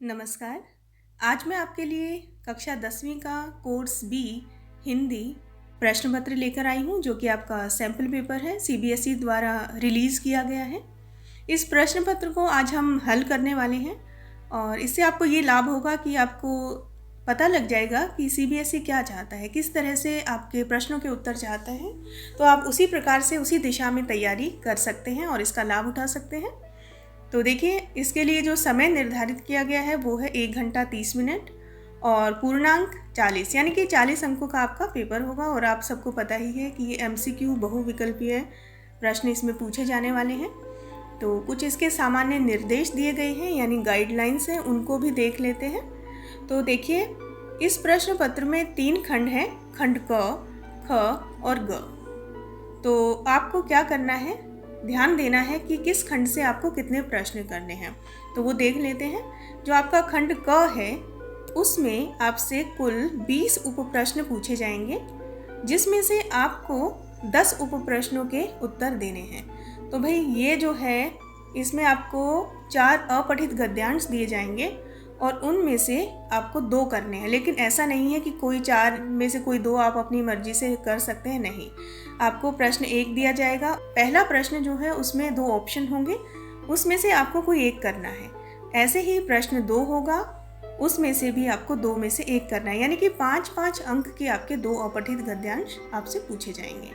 नमस्कार। आज मैं आपके लिए कक्षा 10वीं का कोर्स बी हिंदी प्रश्न पत्र लेकर आई हूँ, जो कि आपका सैम्पल पेपर है, सीबीएसई द्वारा रिलीज़ किया गया है। इस प्रश्न पत्र को आज हम हल करने वाले हैं और इससे आपको ये लाभ होगा कि आपको पता लग जाएगा कि सीबीएसई क्या चाहता है, किस तरह से आपके प्रश्नों के उत्तर चाहता है। तो आप उसी प्रकार से उसी दिशा में तैयारी कर सकते हैं और इसका लाभ उठा सकते हैं। तो देखिए, इसके लिए जो समय निर्धारित किया गया है वो है 1 घंटा 30 मिनट और पूर्णांक 40, यानी कि 40 अंकों का आपका पेपर होगा। और आप सबको पता ही है कि ये एमसीक्यू बहुविकल्पीय प्रश्न इसमें पूछे जाने वाले हैं। तो कुछ इसके सामान्य निर्देश दिए गए हैं, यानी गाइडलाइंस हैं, उनको भी देख लेते हैं। तो देखिए, इस प्रश्न पत्र में 3 खंड हैं, खंड क, ख और ग। तो आपको क्या करना है, ध्यान देना है कि किस खंड से आपको कितने प्रश्न करने हैं। तो वो देख लेते हैं। जो आपका खंड क है उसमें आपसे कुल 20 उप प्रश्न पूछे जाएंगे, जिसमें से आपको 10 उप प्रश्नों के उत्तर देने हैं। तो भाई ये जो है, इसमें आपको 4 अपठित गद्यांश दिए जाएंगे और उनमें से आपको 2 करने हैं। लेकिन ऐसा नहीं है कि कोई 4 में से कोई 2 आप अपनी मर्जी से कर सकते हैं, नहीं। आपको प्रश्न 1 दिया जाएगा। पहला प्रश्न जो है उसमें 2 ऑप्शन होंगे, उसमें से आपको कोई एक करना है। ऐसे ही प्रश्न 2 होगा, उसमें से भी आपको 2 में से एक करना है, यानी कि 5-5 अंक के आपके 2 अपठित गद्यांश आपसे पूछे जाएंगे।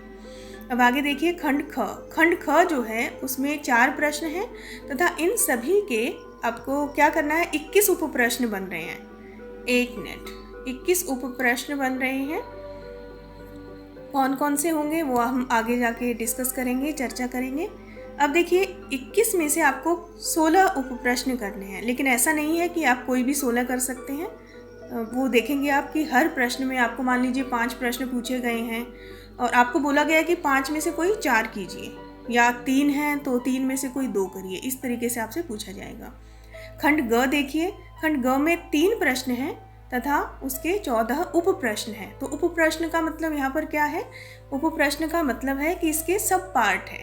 अब आगे देखिए, खंड ख। खंड ख जो है उसमें 4 प्रश्न हैं तथा इन सभी के आपको क्या करना है, 21 उप प्रश्न बन रहे हैं। 1 मिनट, 21 उप प्रश्न बन रहे हैं। कौन कौन से होंगे वो हम आगे जाके डिस्कस करेंगे, चर्चा करेंगे। अब देखिए, 21 में से आपको 16 उप प्रश्न करने हैं, लेकिन ऐसा नहीं है कि आप कोई भी 16 कर सकते हैं। वो देखेंगे आप कि हर प्रश्न में आपको, मान लीजिए 5 प्रश्न पूछे गए हैं और आपको बोला गया है कि 5 में से कोई 4 कीजिए, या 3 हैं तो 3 में से कोई 2 करिए। इस तरीके से आपसे पूछा जाएगा। खंड ग देखिए, खंड ग में 3 प्रश्न हैं तथा उसके 14 उप प्रश्न हैं। तो उप प्रश्न का मतलब यहाँ पर क्या है? उप प्रश्न का मतलब है कि इसके सब पार्ट है।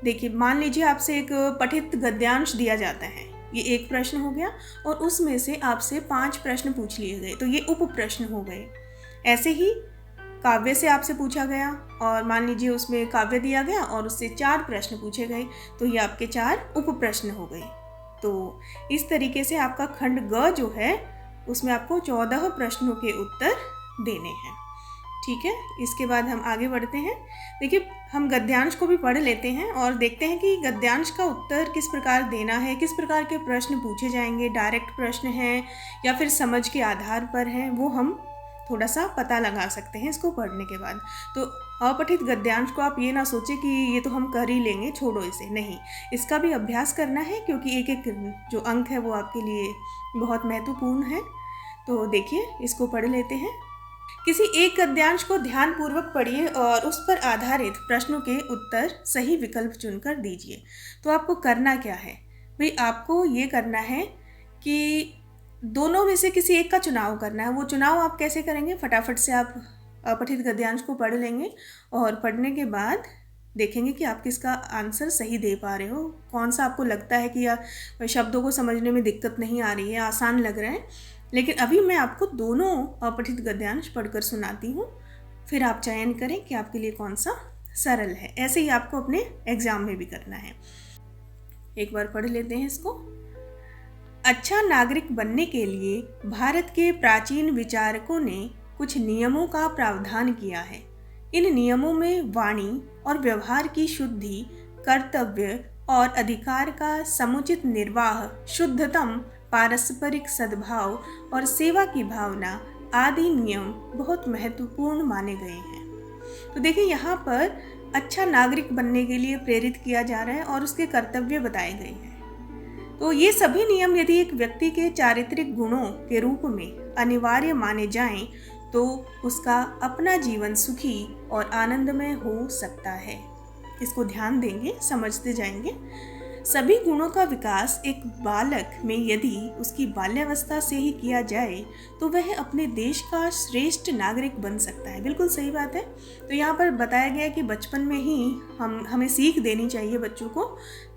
देखिए, मान लीजिए आपसे एक पठित गद्यांश दिया जाता है, ये एक प्रश्न हो गया और उसमें से आपसे 5 प्रश्न पूछ लिए गए, तो ये उप प्रश्न हो गए। ऐसे ही काव्य से आपसे पूछा गया और मान लीजिए उसमें काव्य दिया गया और उससे 4 प्रश्न पूछे गए, तो ये आपके 4 उप प्रश्न हो गए। तो इस तरीके से आपका खंड ग जो है उसमें आपको 14 प्रश्नों के उत्तर देने हैं। ठीक है, इसके बाद हम आगे बढ़ते हैं। देखिए, हम गद्यांश को भी पढ़ लेते हैं और देखते हैं कि गद्यांश का उत्तर किस प्रकार देना है, किस प्रकार के प्रश्न पूछे जाएंगे, डायरेक्ट प्रश्न हैं या फिर समझ के आधार पर हैं, वो हम थोड़ा सा पता लगा सकते हैं इसको पढ़ने के बाद। तो अपठित गद्यांश को आप ये ना सोचें कि ये तो हम कर ही लेंगे, छोड़ो इसे, नहीं। इसका भी अभ्यास करना है, क्योंकि एक एक जो अंक है वो आपके लिए बहुत महत्वपूर्ण है। तो देखिए, इसको पढ़ लेते हैं। किसी एक गद्यांश को ध्यानपूर्वक पढ़िए और उस पर आधारित प्रश्नों के उत्तर सही विकल्प चुनकर दीजिए। तो आपको करना क्या है भाई? आपको ये करना है कि दोनों में से किसी एक का चुनाव करना है। वो चुनाव आप कैसे करेंगे? फटाफट से आप अपठित गद्यांश को पढ़ लेंगे और पढ़ने के बाद देखेंगे कि आप किसका आंसर सही दे पा रहे हो, कौन सा आपको लगता है कि या शब्दों को समझने में दिक्कत नहीं आ रही है, आसान लग रहा है। लेकिन अभी मैं आपको दोनों अपठित गद्यांश पढ़कर सुनाती हूँ, फिर आप चयन करें कि आपके लिए कौन सा सरल है। ऐसे ही आपको अपने एग्जाम में भी करना है। एक बार पढ़ लेते हैं इसको। अच्छा नागरिक बनने के लिए भारत के प्राचीन विचारकों ने कुछ नियमों का प्रावधान किया है। इन नियमों में वाणी और व्यवहार की शुद्धि, कर्तव्य और अधिकार का समुचित निर्वाह, शुद्धतम पारस्परिक सद्भाव और सेवा की भावना आदि नियम बहुत महत्वपूर्ण माने गए हैं। तो देखिए, यहाँ पर अच्छा नागरिक बनने के लिए प्रेरित किया जा रहा है और उसके कर्तव्य बताए गए हैं। तो ये सभी नियम यदि एक व्यक्ति के चारित्रिक गुणों के रूप में अनिवार्य माने जाएं, तो उसका अपना जीवन सुखी और आनंदमय हो सकता है। इसको ध्यान देंगे, समझते जाएंगे। सभी गुणों का विकास एक बालक में यदि उसकी बाल्यावस्था से ही किया जाए तो वह अपने देश का श्रेष्ठ नागरिक बन सकता है। बिल्कुल सही बात है। तो यहाँ पर बताया गया है कि बचपन में ही हमें सीख देनी चाहिए बच्चों को,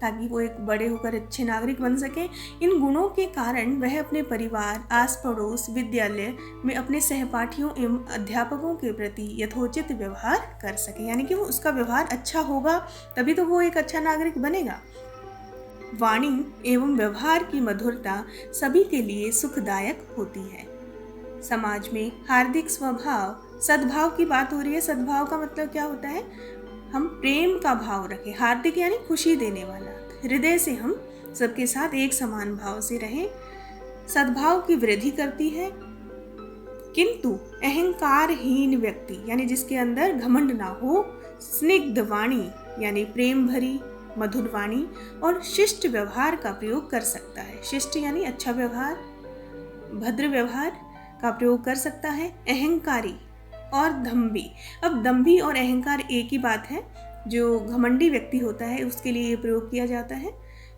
ताकि वो एक बड़े होकर अच्छे नागरिक बन सकें। इन गुणों के कारण वह अपने परिवार, आस पड़ोस, विद्यालय में अपने सहपाठियों एवं अध्यापकों के प्रति यथोचित व्यवहार कर सके, यानी कि वो उसका व्यवहार अच्छा होगा तभी तो वो एक अच्छा नागरिक बनेगा। वाणी एवं व्यवहार की मधुरता सभी के लिए सुखदायक होती है। समाज में हार्दिक स्वभाव, सद्भाव की बात हो रही है। सद्भाव का मतलब क्या होता है? हम प्रेम का भाव रखें। हार्दिक यानी खुशी देने वाला। हृदय से हम सबके साथ एक समान भाव से रहें। सद्भाव की वृद्धि करती है। किंतु अहंकारहीन व्यक्ति यानी जिसके अंदर घमंड ना हो, स्निग्ध वाणी यानी प्रेम भरी मधुर वाणी और शिष्ट व्यवहार का प्रयोग कर सकता है। शिष्ट यानी अच्छा व्यवहार, भद्र व्यवहार का प्रयोग कर सकता है। अहंकारी और दंभी, अब दंभी और अहंकार एक ही बात है। जो घमंडी व्यक्ति होता है उसके लिए ये प्रयोग किया जाता है।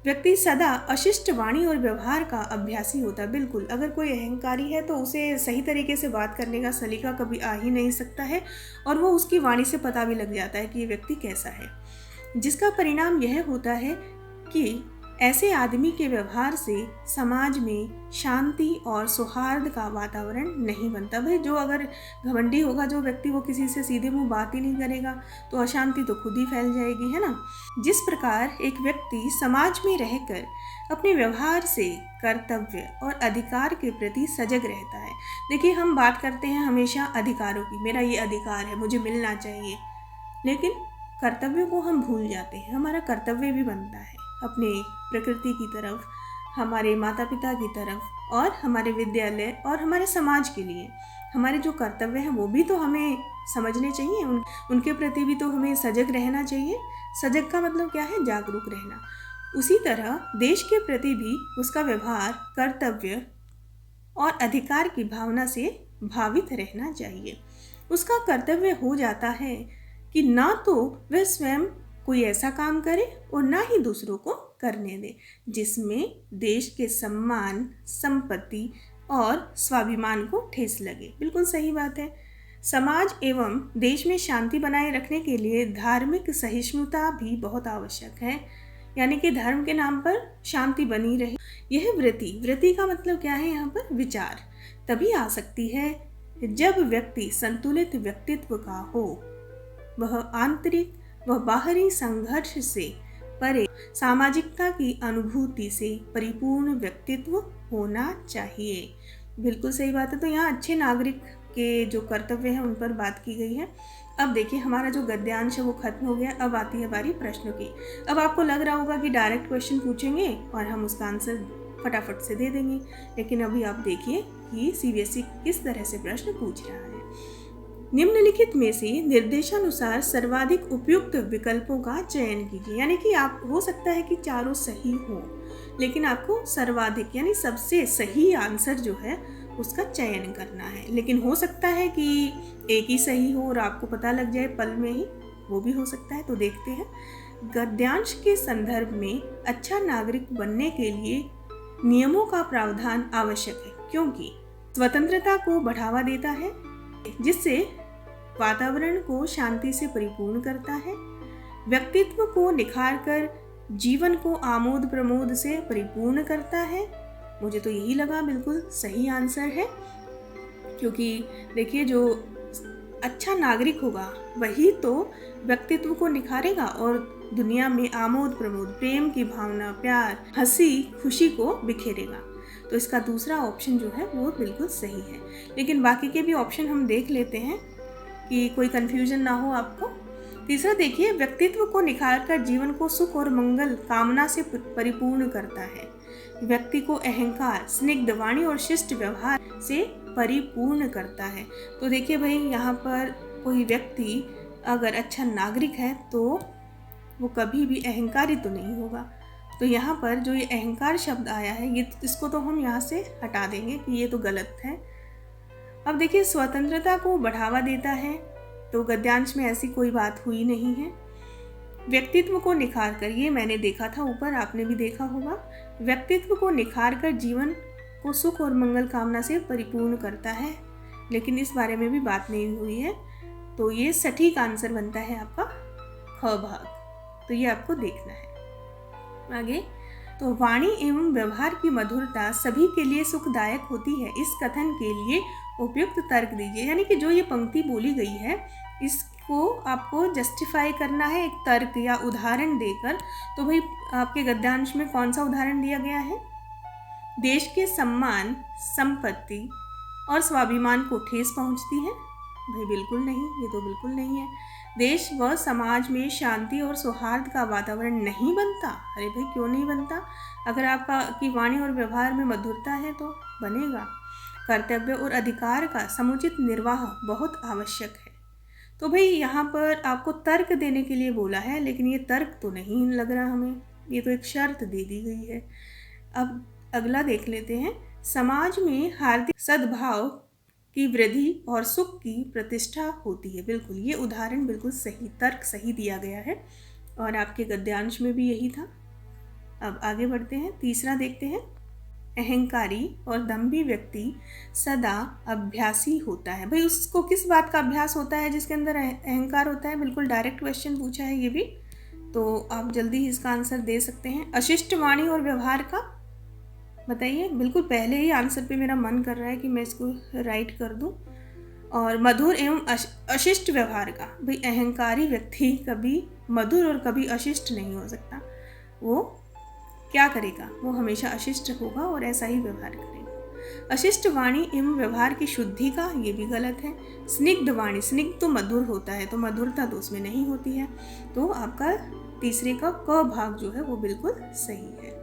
व्यक्ति सदा अशिष्ट वाणी और व्यवहार का अभ्यासी होता है। बिल्कुल, अगर कोई अहंकारी है तो उसे सही तरीके से बात करने का सलीका कभी आ ही नहीं सकता है, और वो उसकी वाणी से पता भी लग जाता है कि ये व्यक्ति कैसा है, जिसका परिणाम यह होता है कि ऐसे आदमी के व्यवहार से समाज में शांति और सौहार्द का वातावरण नहीं बनता। भाई जो अगर घमंडी होगा जो व्यक्ति, वो किसी से सीधे मुंह बात ही नहीं करेगा तो अशांति तो खुद ही फैल जाएगी, है ना। जिस प्रकार एक व्यक्ति समाज में रहकर अपने व्यवहार से कर्तव्य और अधिकार के प्रति सजग रहता है। देखिए, हम बात करते हैं हमेशा अधिकारों की, मेरा ये अधिकार है, मुझे मिलना चाहिए, लेकिन कर्तव्यों को हम भूल जाते हैं। हमारा कर्तव्य भी बनता है अपने प्रकृति की तरफ, हमारे माता पिता की तरफ, और हमारे विद्यालय और हमारे समाज के लिए हमारे जो कर्तव्य हैं वो भी तो हमें समझने चाहिए। उनके प्रति भी तो हमें सजग रहना चाहिए। सजग का मतलब क्या है? जागरूक रहना। उसी तरह देश के प्रति भी उसका व्यवहार कर्तव्य और अधिकार की भावना से भावित रहना चाहिए। उसका कर्तव्य हो जाता है कि ना तो वह स्वयं कोई ऐसा काम करे और ना ही दूसरों को करने दे जिसमें देश के सम्मान, संपत्ति और स्वाभिमान को ठेस लगे। बिल्कुल सही बात है। समाज एवं देश में शांति बनाए रखने के लिए धार्मिक सहिष्णुता भी बहुत आवश्यक है, यानी कि धर्म के नाम पर शांति बनी रहे। यह वृत्ति का मतलब क्या है? यहाँ पर विचार तभी आ सकती है जब व्यक्ति संतुलित व्यक्तित्व का हो। वह आंतरिक व बाहरी संघर्ष से परे सामाजिकता की अनुभूति से परिपूर्ण व्यक्तित्व होना चाहिए। बिल्कुल सही बात है। तो यहाँ अच्छे नागरिक के जो कर्तव्य हैं उन पर बात की गई है। अब देखिए, हमारा जो गद्यांश है वो खत्म हो गया। अब आती है हमारी प्रश्नों की। अब आपको लग रहा होगा कि डायरेक्ट क्वेश्चन पूछेंगे और हम उसका आंसर फटाफट से दे देंगे, लेकिन अभी आप देखिए कि सीबीएसई किस तरह से प्रश्न पूछ रहा है। निम्नलिखित में से निर्देशानुसार सर्वाधिक उपयुक्त विकल्पों का चयन कीजिए। यानी कि आप, हो सकता है कि चारों सही हो, लेकिन आपको सर्वाधिक यानी सबसे सही आंसर जो है उसका चयन करना है। लेकिन हो सकता है कि एक ही सही हो और आपको पता लग जाए पल में ही, वो भी हो सकता है। तो देखते हैं। गद्यांश के संदर्भ में अच्छा नागरिक बनने के लिए नियमों का प्रावधान आवश्यक है, क्योंकि स्वतंत्रता को बढ़ावा देता है, जिससे वातावरण को शांति से परिपूर्ण करता है, व्यक्तित्व को निखारकर जीवन को आमोद प्रमोद से परिपूर्ण करता है। मुझे तो यही लगा बिल्कुल सही आंसर है, क्योंकि देखिए जो अच्छा नागरिक होगा वही तो व्यक्तित्व को निखारेगा और दुनिया में आमोद प्रमोद, प्रेम की भावना, प्यार, हंसी खुशी को बिखेरेगा। तो इसका दूसरा ऑप्शन जो है वो बिल्कुल सही है। लेकिन बाकी के भी ऑप्शन हम देख लेते हैं कि कोई कन्फ्यूजन ना हो आपको। तीसरा देखिए, व्यक्तित्व को निखारकर जीवन को सुख और मंगल कामना से परिपूर्ण करता है। व्यक्ति को अहंकार, स्निग्ध वाणी और शिष्ट व्यवहार से परिपूर्ण करता है। तो देखिए भाई, यहाँ पर कोई व्यक्ति अगर अच्छा नागरिक है तो वो कभी भी अहंकारी तो नहीं होगा। तो यहाँ पर जो ये अहंकार शब्द आया है, ये इसको तो हम यहाँ से हटा देंगे कि ये तो गलत है। अब देखिए, स्वतंत्रता को बढ़ावा देता है, तो गद्यांश में ऐसी कोई बात हुई नहीं है। व्यक्तित्व को निखार कर, ये मैंने देखा था ऊपर, आपने भी देखा होगा। व्यक्तित्व को निखार कर जीवन को सुख और मंगल कामना से परिपूर्ण करता है, लेकिन इस बारे में भी बात नहीं हुई है। तो ये सटीक आंसर बनता है आपका ख भाग। तो ये आपको देखना है। आगे, तो वाणी एवं व्यवहार की मधुरता सभी के लिए सुखदायक होती है, इस कथन के लिए उपयुक्त तर्क दीजिए। यानी कि जो ये पंक्ति बोली गई है इसको आपको जस्टिफाई करना है एक तर्क या उदाहरण देकर। तो भाई आपके गद्यांश में कौन सा उदाहरण दिया गया है? देश के सम्मान, संपत्ति और स्वाभिमान को ठेस पहुंचती है? भाई बिल्कुल नहीं, ये तो बिल्कुल नहीं है। देश व समाज में शांति और सौहार्द का वातावरण नहीं बनता? अरे भाई क्यों नहीं बनता? अगर आपका की वाणी और व्यवहार में मधुरता है तो बनेगा। कर्तव्य और अधिकार का समुचित निर्वाह बहुत आवश्यक है। तो भाई यहाँ पर आपको तर्क देने के लिए बोला है, लेकिन ये तर्क तो नहीं लग रहा हमें, ये तो एक शर्त दे दी गई है। अब अगला देख लेते हैं। समाज में हार्दिक सद्भाव की वृद्धि और सुख की प्रतिष्ठा होती है। बिल्कुल, ये उदाहरण बिल्कुल सही, तर्क सही दिया गया है और आपके गद्यांश में भी यही था। अब आगे बढ़ते हैं, तीसरा देखते हैं। अहंकारी और दंभी व्यक्ति सदा अभ्यासी होता है। भाई उसको किस बात का अभ्यास होता है जिसके अंदर अहंकार होता है? बिल्कुल डायरेक्ट क्वेश्चन पूछा है ये भी, तो आप जल्दी ही इसका आंसर दे सकते हैं। अशिष्ट वाणी और व्यवहार का बताइए। बिल्कुल पहले ही आंसर पे मेरा मन कर रहा है कि मैं इसको राइट कर दूं। और मधुर एवं अशिष्ट व्यवहार का, भाई अहंकारी व्यक्ति कभी मधुर और कभी अशिष्ट नहीं हो सकता। वो क्या करेगा? वो हमेशा अशिष्ट होगा और ऐसा ही व्यवहार करेगा। अशिष्ट वाणी एवं व्यवहार की शुद्धि का, ये भी गलत है। स्निग्ध वाणी, स्निग्ध तो मधुर होता है, तो मधुरता तो उसमें नहीं होती है। तो आपका तीसरे का क भाग जो है वो बिल्कुल सही है।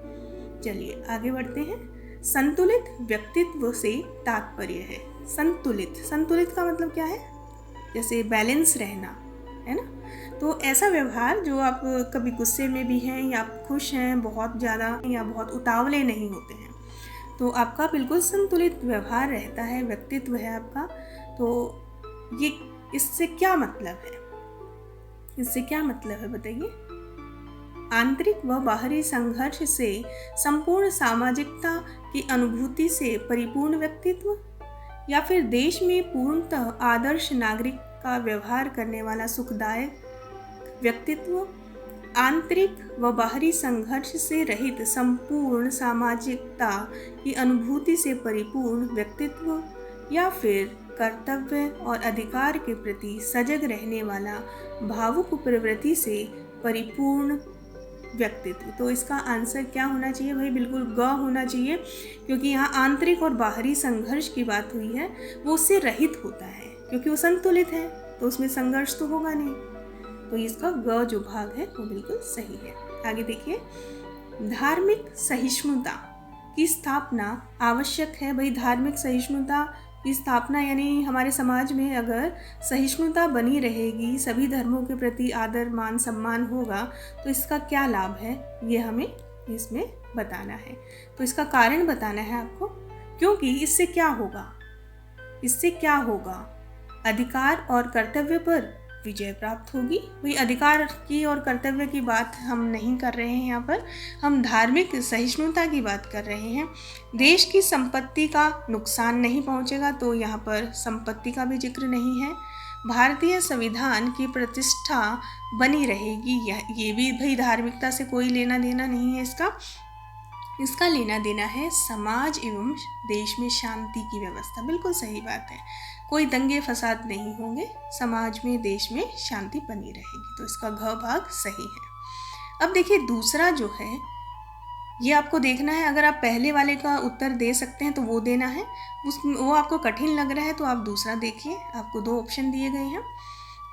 चलिए आगे बढ़ते हैं। संतुलित व्यक्तित्व से तात्पर्य है। संतुलित, संतुलित का मतलब क्या है? जैसे बैलेंस रहना, है ना। तो ऐसा व्यवहार जो आप कभी गुस्से में भी हैं या आप खुश हैं बहुत ज़्यादा या बहुत उतावले नहीं होते हैं, तो आपका बिल्कुल संतुलित व्यवहार रहता है, व्यक्तित्व है आपका। तो ये इससे क्या मतलब है? इससे क्या मतलब है बताइए? आंतरिक व बाहरी संघर्ष से संपूर्ण सामाजिकता की अनुभूति से परिपूर्ण व्यक्तित्व, या फिर देश में पूर्णतः आदर्श नागरिक का व्यवहार करने वाला सुखदायक व्यक्तित्व, आंतरिक व बाहरी संघर्ष से रहित संपूर्ण सामाजिकता की अनुभूति से परिपूर्ण व्यक्तित्व, या फिर कर्तव्य और अधिकार के प्रति सजग रहने वाला भावुक प्रवृत्ति से परिपूर्ण व्यक्तित्व। तो इसका आंसर क्या होना चाहिए भाई? बिल्कुल ग होना चाहिए, क्योंकि यहाँ आंतरिक और बाहरी संघर्ष की बात हुई है, वो उससे रहित होता है क्योंकि वो संतुलित है, तो उसमें संघर्ष तो होगा नहीं। तो इसका ग जो भाग है वो बिल्कुल सही है। आगे देखिए, धार्मिक सहिष्णुता की स्थापना आवश्यक है। भाई धार्मिक सहिष्णुता की स्थापना यानी हमारे समाज में अगर सहिष्णुता बनी रहेगी, सभी धर्मों के प्रति आदर मान सम्मान होगा, तो इसका क्या लाभ है ये हमें इसमें बताना है। तो इसका कारण बताना है आपको, क्योंकि इससे क्या होगा? इससे क्या होगा? अधिकार और कर्तव्य पर विजय प्राप्त होगी। वही अधिकार की और कर्तव्य की बात हम नहीं कर रहे हैं, यहाँ पर हम धार्मिक सहिष्णुता की बात कर रहे हैं। देश की संपत्ति का नुकसान नहीं पहुँचेगा, तो यहाँ पर संपत्ति का भी जिक्र नहीं है। भारतीय संविधान की प्रतिष्ठा बनी रहेगी, ये भी भाई धार्मिकता से कोई लेना देना नहीं है। इसका लेना देना है समाज एवं देश में शांति की व्यवस्था। बिल्कुल सही बात है, कोई दंगे फसाद नहीं होंगे, समाज में देश में शांति बनी रहेगी। तो इसका घ भाग सही है। अब देखिए दूसरा जो है ये आपको देखना है। अगर आप पहले वाले का उत्तर दे सकते हैं तो वो देना है, वो आपको कठिन लग रहा है तो आप दूसरा देखिए, आपको 2 ऑप्शन दिए गए हैं।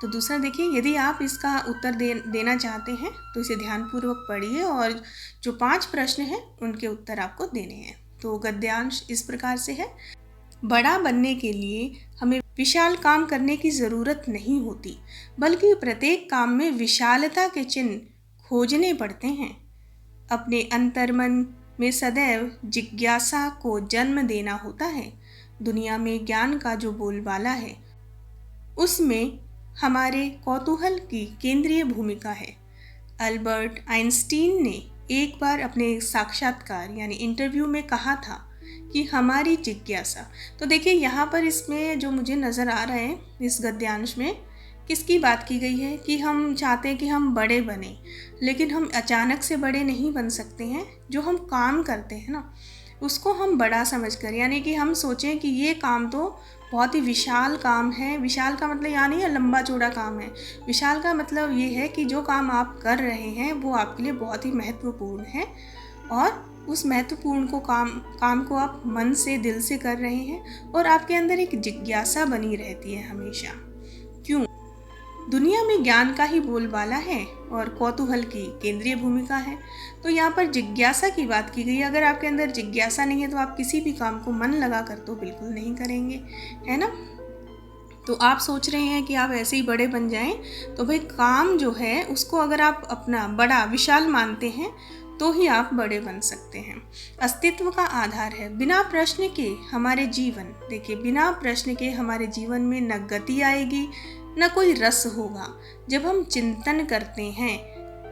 तो दूसरा देखिए, यदि आप इसका उत्तर देना चाहते हैं तो इसे ध्यानपूर्वक पढ़िए और जो 5 प्रश्न हैं उनके उत्तर आपको देने हैं। तो गद्यांश इस प्रकार से है। बड़ा बनने के लिए हमें विशाल काम करने की ज़रूरत नहीं होती, बल्कि प्रत्येक काम में विशालता के चिन्ह खोजने पड़ते हैं। अपने अंतर्मन में सदैव जिज्ञासा को जन्म देना होता है। दुनिया में ज्ञान का जो बोलबाला है उसमें हमारे कौतूहल की केंद्रीय भूमिका है। अल्बर्ट आइंस्टीन ने एक बार अपने साक्षात्कार यानी इंटरव्यू में कहा था कि हमारी जिज्ञासा। तो देखिए यहाँ पर इसमें जो मुझे नज़र आ रहा है इस गद्यांश में, किसकी बात की गई है कि हम चाहते हैं कि हम बड़े बने, लेकिन हम अचानक से बड़े नहीं बन सकते हैं। जो हम काम करते हैं ना, उसको हम बड़ा समझकर, यानी कि हम सोचें कि ये काम तो बहुत ही विशाल काम है। विशाल का मतलब यहाँ नहीं है लंबा चौड़ा काम है। विशाल का मतलब ये है कि जो काम आप कर रहे हैं वो आपके लिए बहुत ही महत्वपूर्ण है, और उस महत्वपूर्ण काम को आप मन से, दिल से कर रहे हैं, और आपके अंदर एक जिज्ञासा बनी रहती है हमेशा। क्यों? दुनिया में ज्ञान का ही बोलबाला है और कौतूहल की केंद्रीय भूमिका है। तो यहाँ पर जिज्ञासा की बात की गई है। अगर आपके अंदर जिज्ञासा नहीं है तो आप किसी भी काम को मन लगा कर तो बिल्कुल नहीं करेंगे, है ना। तो आप सोच रहे हैं कि आप ऐसे ही बड़े बन जाएं, तो भाई काम जो है उसको अगर आप अपना बड़ा विशाल मानते हैं तो ही आप बड़े बन सकते हैं। अस्तित्व का आधार है। बिना प्रश्न के हमारे जीवन, देखिए बिना प्रश्न के हमारे जीवन में न गति आएगी न कोई रस होगा। जब हम चिंतन करते हैं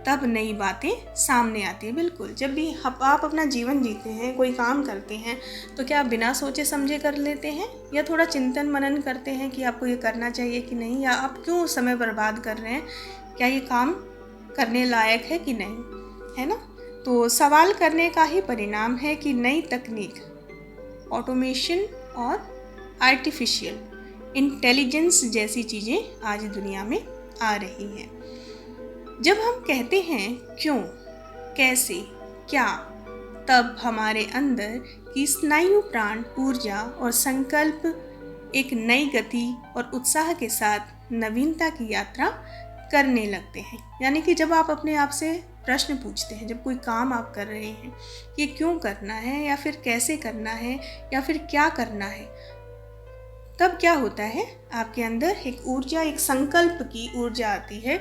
तब नई बातें सामने आती हैं। बिल्कुल, जब भी आप अपना जीवन जीते हैं, कोई काम करते हैं, तो क्या आप बिना सोचे समझे कर लेते हैं, या थोड़ा चिंतन मनन करते हैं कि आपको ये करना चाहिए कि नहीं, या आप क्यों समय बर्बाद कर रहे हैं, क्या ये काम करने लायक है कि नहीं, है ना। तो सवाल करने का ही परिणाम है कि नई तकनीक, ऑटोमेशन और आर्टिफिशियल इंटेलिजेंस जैसी चीज़ें आज दुनिया में आ रही हैं। जब हम कहते हैं क्यों, कैसे, क्या, तब हमारे अंदर की स्नायु प्राण, ऊर्जा और संकल्प एक नई गति और उत्साह के साथ नवीनता की यात्रा करने लगते हैं। यानी कि जब आप अपने आप से प्रश्न पूछते हैं, जब कोई काम आप कर रहे हैं कि क्यों करना है, या फिर कैसे करना है, या फिर क्या करना है, तब क्या होता है, आपके अंदर एक ऊर्जा, एक संकल्प की ऊर्जा आती है।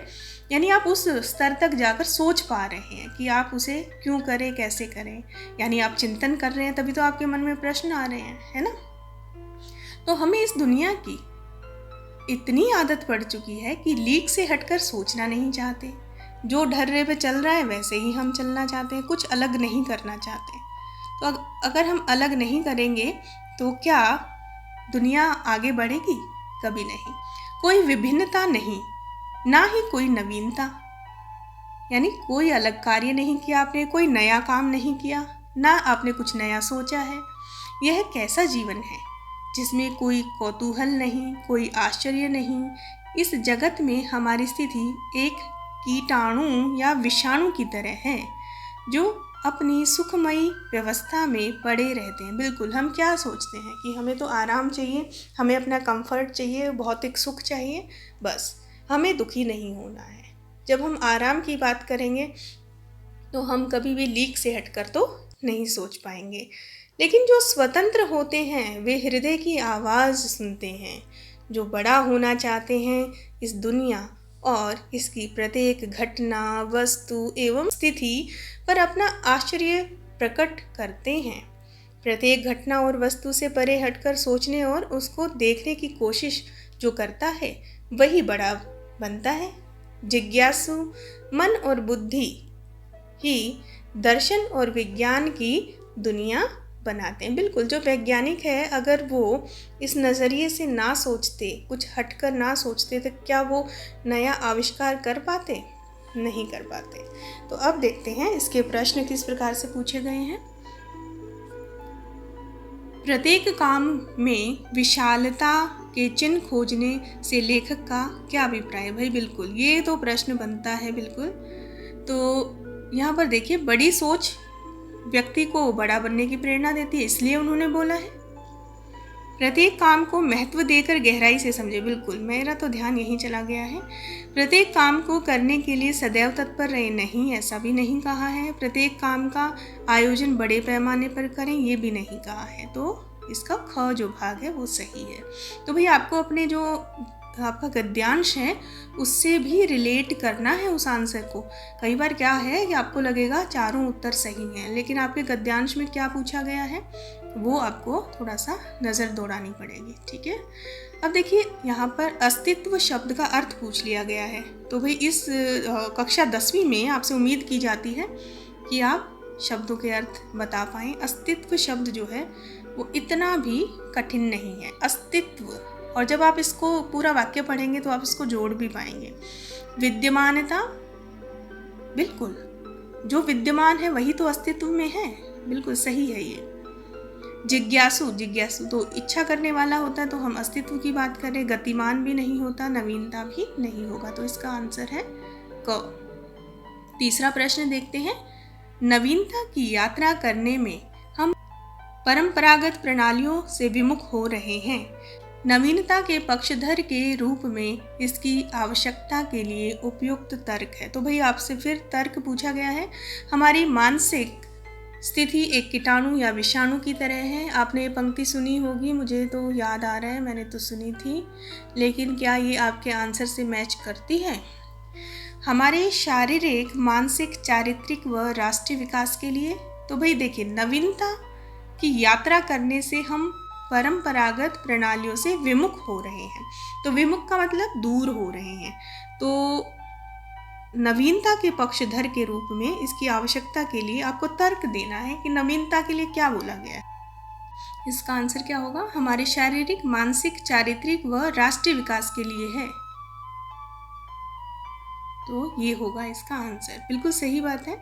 यानी आप उस स्तर तक जाकर सोच पा रहे हैं कि आप उसे क्यों करें, कैसे करें। यानी आप चिंतन कर रहे हैं, तभी तो आपके मन में प्रश्न आ रहे हैं, है ना। तो हमें इस दुनिया की इतनी आदत पड़ चुकी है कि लीक से हटकर सोचना नहीं चाहते। जो ढर्रे पे चल रहा है वैसे ही हम चलना चाहते हैं, कुछ अलग नहीं करना चाहते। तो अगर हम अलग नहीं करेंगे तो क्या दुनिया आगे बढ़ेगी? कभी नहीं। कोई विभिन्नता नहीं, ना ही कोई नवीनता, यानी कोई अलग कार्य नहीं किया आपने, कोई नया काम नहीं किया, ना आपने कुछ नया सोचा है। यह कैसा जीवन है जिसमें कोई कौतूहल नहीं, कोई आश्चर्य नहीं। इस जगत में हमारी स्थिति एक कीटाणु या विषाणु की तरह है जो अपनी सुखमयी व्यवस्था में पड़े रहते हैं। बिल्कुल, हम क्या सोचते हैं कि हमें तो आराम चाहिए, हमें अपना कंफर्ट चाहिए, भौतिक सुख चाहिए, बस हमें दुखी नहीं होना है। जब हम आराम की बात करेंगे तो हम कभी भी लीक से हटकर तो नहीं सोच पाएंगे। लेकिन जो स्वतंत्र होते हैं वे हृदय की आवाज़ सुनते हैं, जो बड़ा होना चाहते हैं इस दुनिया और इसकी प्रत्येक घटना, वस्तु एवं स्थिति पर अपना आश्चर्य प्रकट करते हैं। प्रत्येक घटना और वस्तु से परे हटकर सोचने और उसको देखने की कोशिश जो करता है वही बड़ा बनता है। जिज्ञासु मन और बुद्धि ही दर्शन और विज्ञान की दुनिया बनाते हैं। बिल्कुल, जो वैज्ञानिक है अगर वो इस नज़रिए से ना सोचते, कुछ हटकर ना सोचते, तो क्या वो नया आविष्कार कर पाते? नहीं कर पाते। तो अब देखते हैं इसके प्रश्न किस प्रकार से पूछे गए हैं। प्रत्येक काम में विशालता के चिन्ह खोजने से लेखक का क्या अभिप्राय है? भाई बिल्कुल, ये तो प्रश्न बनता है। बिल्कुल, तो यहाँ पर देखिए, बड़ी सोच व्यक्ति को बड़ा बनने की प्रेरणा देती है, इसलिए उन्होंने बोला है। प्रत्येक काम को महत्व देकर गहराई से समझे। बिल्कुल, मेरा तो ध्यान यहीं चला गया है। प्रत्येक काम को करने के लिए सदैव तत्पर रहे, नहीं, ऐसा भी नहीं कहा है। प्रत्येक काम का आयोजन बड़े पैमाने पर करें, ये भी नहीं कहा है। तो इसका ख जो भाग है वो सही है। तो भाई आपको अपने जो आपका गद्यांश है उससे भी रिलेट करना है उस आंसर को। कई बार क्या है कि आपको लगेगा चारों उत्तर सही हैं, लेकिन आपके गद्यांश में क्या पूछा गया है वो आपको थोड़ा सा नज़र दौड़ानी पड़ेगी। ठीक है, अब देखिए यहाँ पर अस्तित्व शब्द का अर्थ पूछ लिया गया है। तो भाई इस कक्षा 10वीं में आपसे उम्मीद की जाती है कि आप शब्दों के अर्थ बता पाएँ। अस्तित्व शब्द जो है वो इतना भी कठिन नहीं है, अस्तित्व। और जब आप इसको पूरा वाक्य पढ़ेंगे तो आप इसको जोड़ भी पाएंगे। विद्यमानता, बिल्कुल, जो विद्यमान है वही तो अस्तित्व में है, बिल्कुल सही है ये। जिज्ञासु, जिज्ञासु तो इच्छा करने वाला होता है, तो हम अस्तित्व की बात करें। गतिमान भी नहीं होता, नवीनता भी नहीं होगा, तो इसका आंसर है क। तीसरा प्रश्न देखते हैं। नवीनता की यात्रा करने में हम परंपरागत प्रणालियों से विमुख हो रहे हैं। नवीनता के पक्षधर के रूप में इसकी आवश्यकता के लिए उपयुक्त तर्क है। तो भाई आपसे फिर तर्क पूछा गया है। हमारी मानसिक स्थिति एक कीटाणु या विषाणु की तरह है। आपने ये पंक्ति सुनी होगी, मुझे तो याद आ रहा है, मैंने तो सुनी थी, लेकिन क्या ये आपके आंसर से मैच करती है? हमारे शारीरिक, मानसिक, चारित्रिक व राष्ट्रीय विकास के लिए। तो भाई देखिए, नवीनता की यात्रा करने से हम परंपरागत प्रणालियों से विमुख हो रहे हैं। तो विमुख का मतलब दूर हो रहे हैं। तो नवीनता के पक्षधर के रूप में इसकी आवश्यकता के लिए आपको तर्क देना है कि नवीनता के लिए क्या बोला गया है। इसका आंसर क्या होगा? हमारे शारीरिक, मानसिक, चारित्रिक व राष्ट्रीय विकास के लिए है। तो ये होगा इसका आंसर। बिल्कुल सही बात है,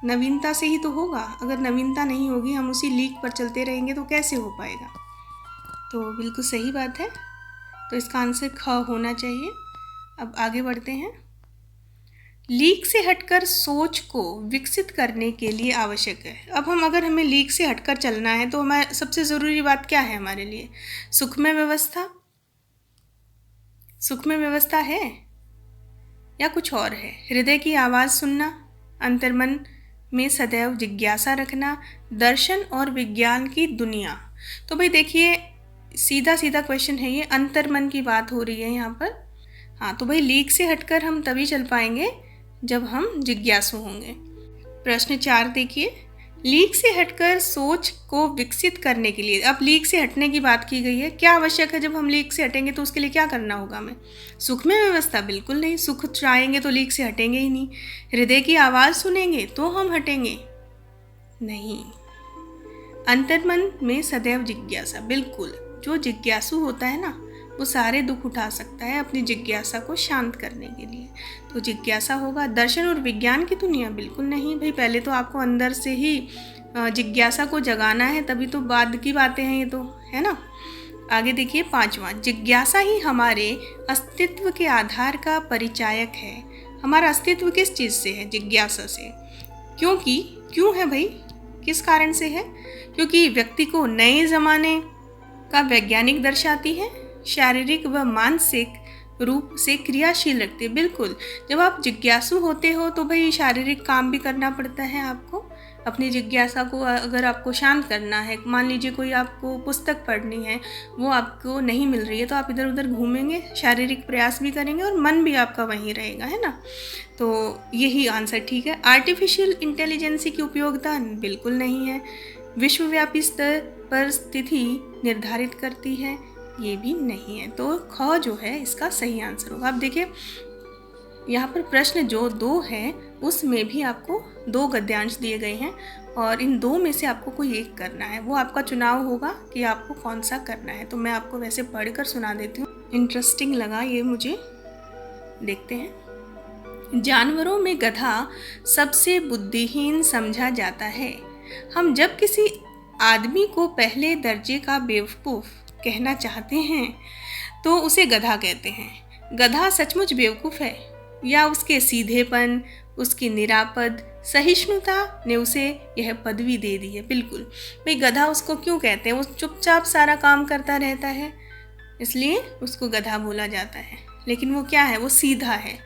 नवीनता से ही तो होगा। अगर नवीनता नहीं होगी, हम उसी लीक पर चलते रहेंगे तो कैसे हो पाएगा? तो बिल्कुल सही बात है, तो इसका आंसर ख होना चाहिए। अब आगे बढ़ते हैं। लीक से हटकर सोच को विकसित करने के लिए आवश्यक है। अब अगर हमें लीक से हटकर चलना है तो हमारे सबसे ज़रूरी बात क्या है हमारे लिए? सुखमय व्यवस्था। सुखमय व्यवस्था है या कुछ और है? हृदय की आवाज़ सुनना, अंतर्मन में सदैव जिज्ञासा रखना, दर्शन और विज्ञान की दुनिया। तो भाई देखिए, सीधा सीधा क्वेश्चन है ये, अंतर्मन की बात हो रही है यहाँ पर। हाँ, तो भाई लीक से हटकर हम तभी चल पाएंगे जब हम जिज्ञासु होंगे। प्रश्न 4 देखिए। लीक से हटकर सोच को विकसित करने के लिए, अब लीक से हटने की बात की गई है, क्या आवश्यक है? जब हम लीक से हटेंगे तो उसके लिए क्या करना होगा हमें? सुखमय व्यवस्था? बिल्कुल नहीं, सुख चाहेंगे तो लीक से हटेंगे ही नहीं। हृदय की आवाज़ सुनेंगे तो हम हटेंगे नहीं। अंतर्मन में सदैव जिज्ञासा, बिल्कुल, जो जिज्ञासु होता है ना, वो सारे दुख उठा सकता है अपनी जिज्ञासा को शांत करने के लिए, तो जिज्ञासा होगा। दर्शन और विज्ञान की दुनिया? बिल्कुल नहीं भाई, पहले तो आपको अंदर से ही जिज्ञासा को जगाना है, तभी तो बाद की बातें हैं ये तो, है ना। आगे देखिए 5वां, जिज्ञासा ही हमारे अस्तित्व के आधार का परिचायक है। हमारा अस्तित्व किस चीज़ से है? जिज्ञासा से। क्यों है भाई? किस कारण से है? क्योंकि व्यक्ति को नए ज़माने का वैज्ञानिक दर्शाती है, शारीरिक व मानसिक रूप से क्रियाशील रखती है। बिल्कुल, जब आप जिज्ञासु होते हो तो भाई शारीरिक काम भी करना पड़ता है आपको। अपनी जिज्ञासा को अगर आपको शांत करना है, मान लीजिए कोई आपको पुस्तक पढ़नी है, वो आपको नहीं मिल रही है, तो आप इधर उधर घूमेंगे, शारीरिक प्रयास भी करेंगे और मन भी आपका वहीं रहेगा, है ना। तो यही आंसर ठीक है। आर्टिफिशियल इंटेलिजेंसी की उपयोगिता? बिल्कुल नहीं है। विश्वव्यापी स्तर पर स्थिति निर्धारित करती है? ये भी नहीं है। तो ख जो है इसका सही आंसर होगा। अब देखिए यहाँ पर प्रश्न जो 2 है उसमें भी आपको 2 गद्यांश दिए गए हैं और इन 2 में से आपको कोई एक करना है। वो आपका चुनाव होगा कि आपको कौन सा करना है। तो मैं आपको वैसे पढ़कर सुना देती हूँ, इंटरेस्टिंग लगा ये मुझे। देखते हैं। जानवरों में गधा सबसे बुद्धिहीन समझा जाता है। हम जब किसी आदमी को पहले दर्जे का बेवकूफ़ कहना चाहते हैं तो उसे गधा कहते हैं। गधा सचमुच बेवकूफ़ है या उसके सीधेपन, उसकी निरापद सहिष्णुता ने उसे यह पदवी दे दी है? बिल्कुल भाई, गधा उसको क्यों कहते हैं? वो चुपचाप सारा काम करता रहता है, इसलिए उसको गधा बोला जाता है। लेकिन वो क्या है? वो सीधा है,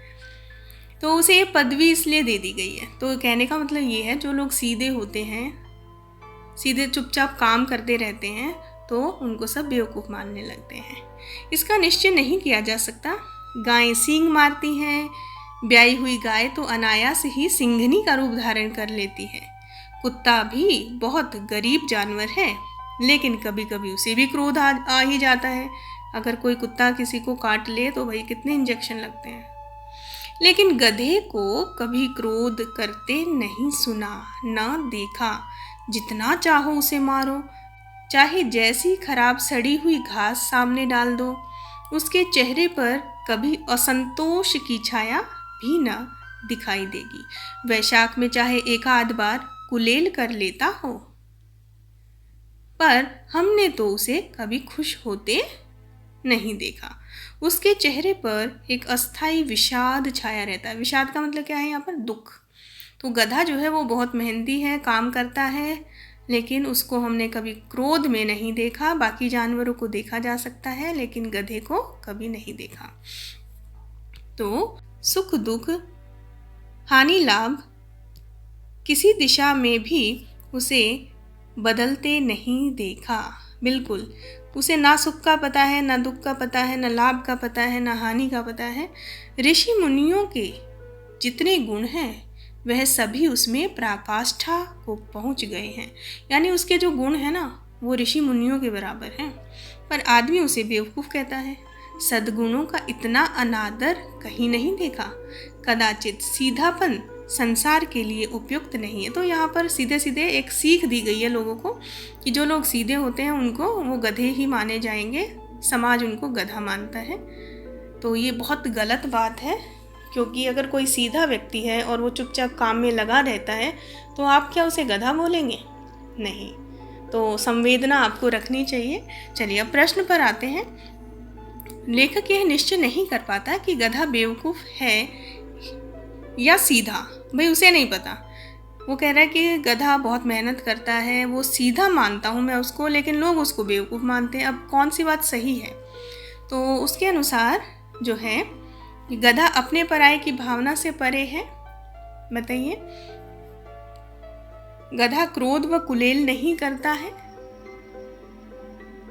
तो उसे ये पदवी इसलिए दे दी गई है। तो कहने का मतलब ये है, जो लोग सीधे होते हैं, सीधे चुपचाप काम करते रहते हैं, तो उनको सब बेवकूफ़ मानने लगते हैं। इसका निश्चय नहीं किया जा सकता। गायें सींग मारती हैं, ब्याई हुई गाय तो अनायास ही सिंघनी का रूप धारण कर लेती है। कुत्ता भी बहुत गरीब जानवर है, लेकिन कभी कभी उसे भी क्रोध आ ही जाता है। अगर कोई कुत्ता किसी को काट ले तो भाई कितने इंजेक्शन लगते हैं। लेकिन गधे को कभी क्रोध करते नहीं सुना, ना देखा। जितना चाहो उसे मारो, चाहे जैसी खराब सड़ी हुई घास सामने डाल दो, उसके चेहरे पर कभी असंतोष की छाया भी न दिखाई देगी। वैशाख में चाहे एक आध बार कुलेल कर लेता हो, पर हमने तो उसे कभी खुश होते नहीं देखा। उसके चेहरे पर एक अस्थाई विषाद छाया रहता है। विषाद का मतलब क्या है यहाँ पर? दुख। तो गधा जो है वो बहुत मेहनती है, काम करता है, लेकिन उसको हमने कभी क्रोध में नहीं देखा। बाकी जानवरों को देखा जा सकता है, लेकिन गधे को कभी नहीं देखा। तो सुख दुख हानि लाभ किसी दिशा में भी उसे बदलते नहीं देखा। बिल्कुल, उसे ना सुख का पता है, ना दुख का पता है, ना लाभ का पता है, ना हानि का पता है। ऋषि मुनियों के जितने गुण हैं वह सभी उसमें पराकाष्ठा को पहुंच गए हैं। यानी उसके जो गुण हैं ना वो ऋषि मुनियों के बराबर हैं, पर आदमी उसे बेवकूफ़ कहता है। सद्गुणों का इतना अनादर कहीं नहीं देखा। कदाचित सीधापन संसार के लिए उपयुक्त नहीं है। तो यहाँ पर सीधे सीधे एक सीख दी गई है लोगों को कि जो लोग सीधे होते हैं उनको वो गधे ही माने जाएंगे, समाज उनको गधा मानता है। तो ये बहुत गलत बात है, क्योंकि अगर कोई सीधा व्यक्ति है और वो चुपचाप काम में लगा रहता है तो आप क्या उसे गधा बोलेंगे? नहीं। तो संवेदना आपको रखनी चाहिए। चलिए अब प्रश्न पर आते हैं। लेखक यह निश्चय नहीं कर पाता कि गधा बेवकूफ़ है या सीधा। भाई उसे नहीं पता। वो कह रहा है कि गधा बहुत मेहनत करता है, वो सीधा मानता हूँ मैं उसको, लेकिन लोग उसको बेवकूफ़ मानते हैं। अब कौन सी बात सही है? तो उसके अनुसार जो है गधा अपने पराये की भावना से परे है। बताइए। गधा क्रोध व कुलेल नहीं करता है।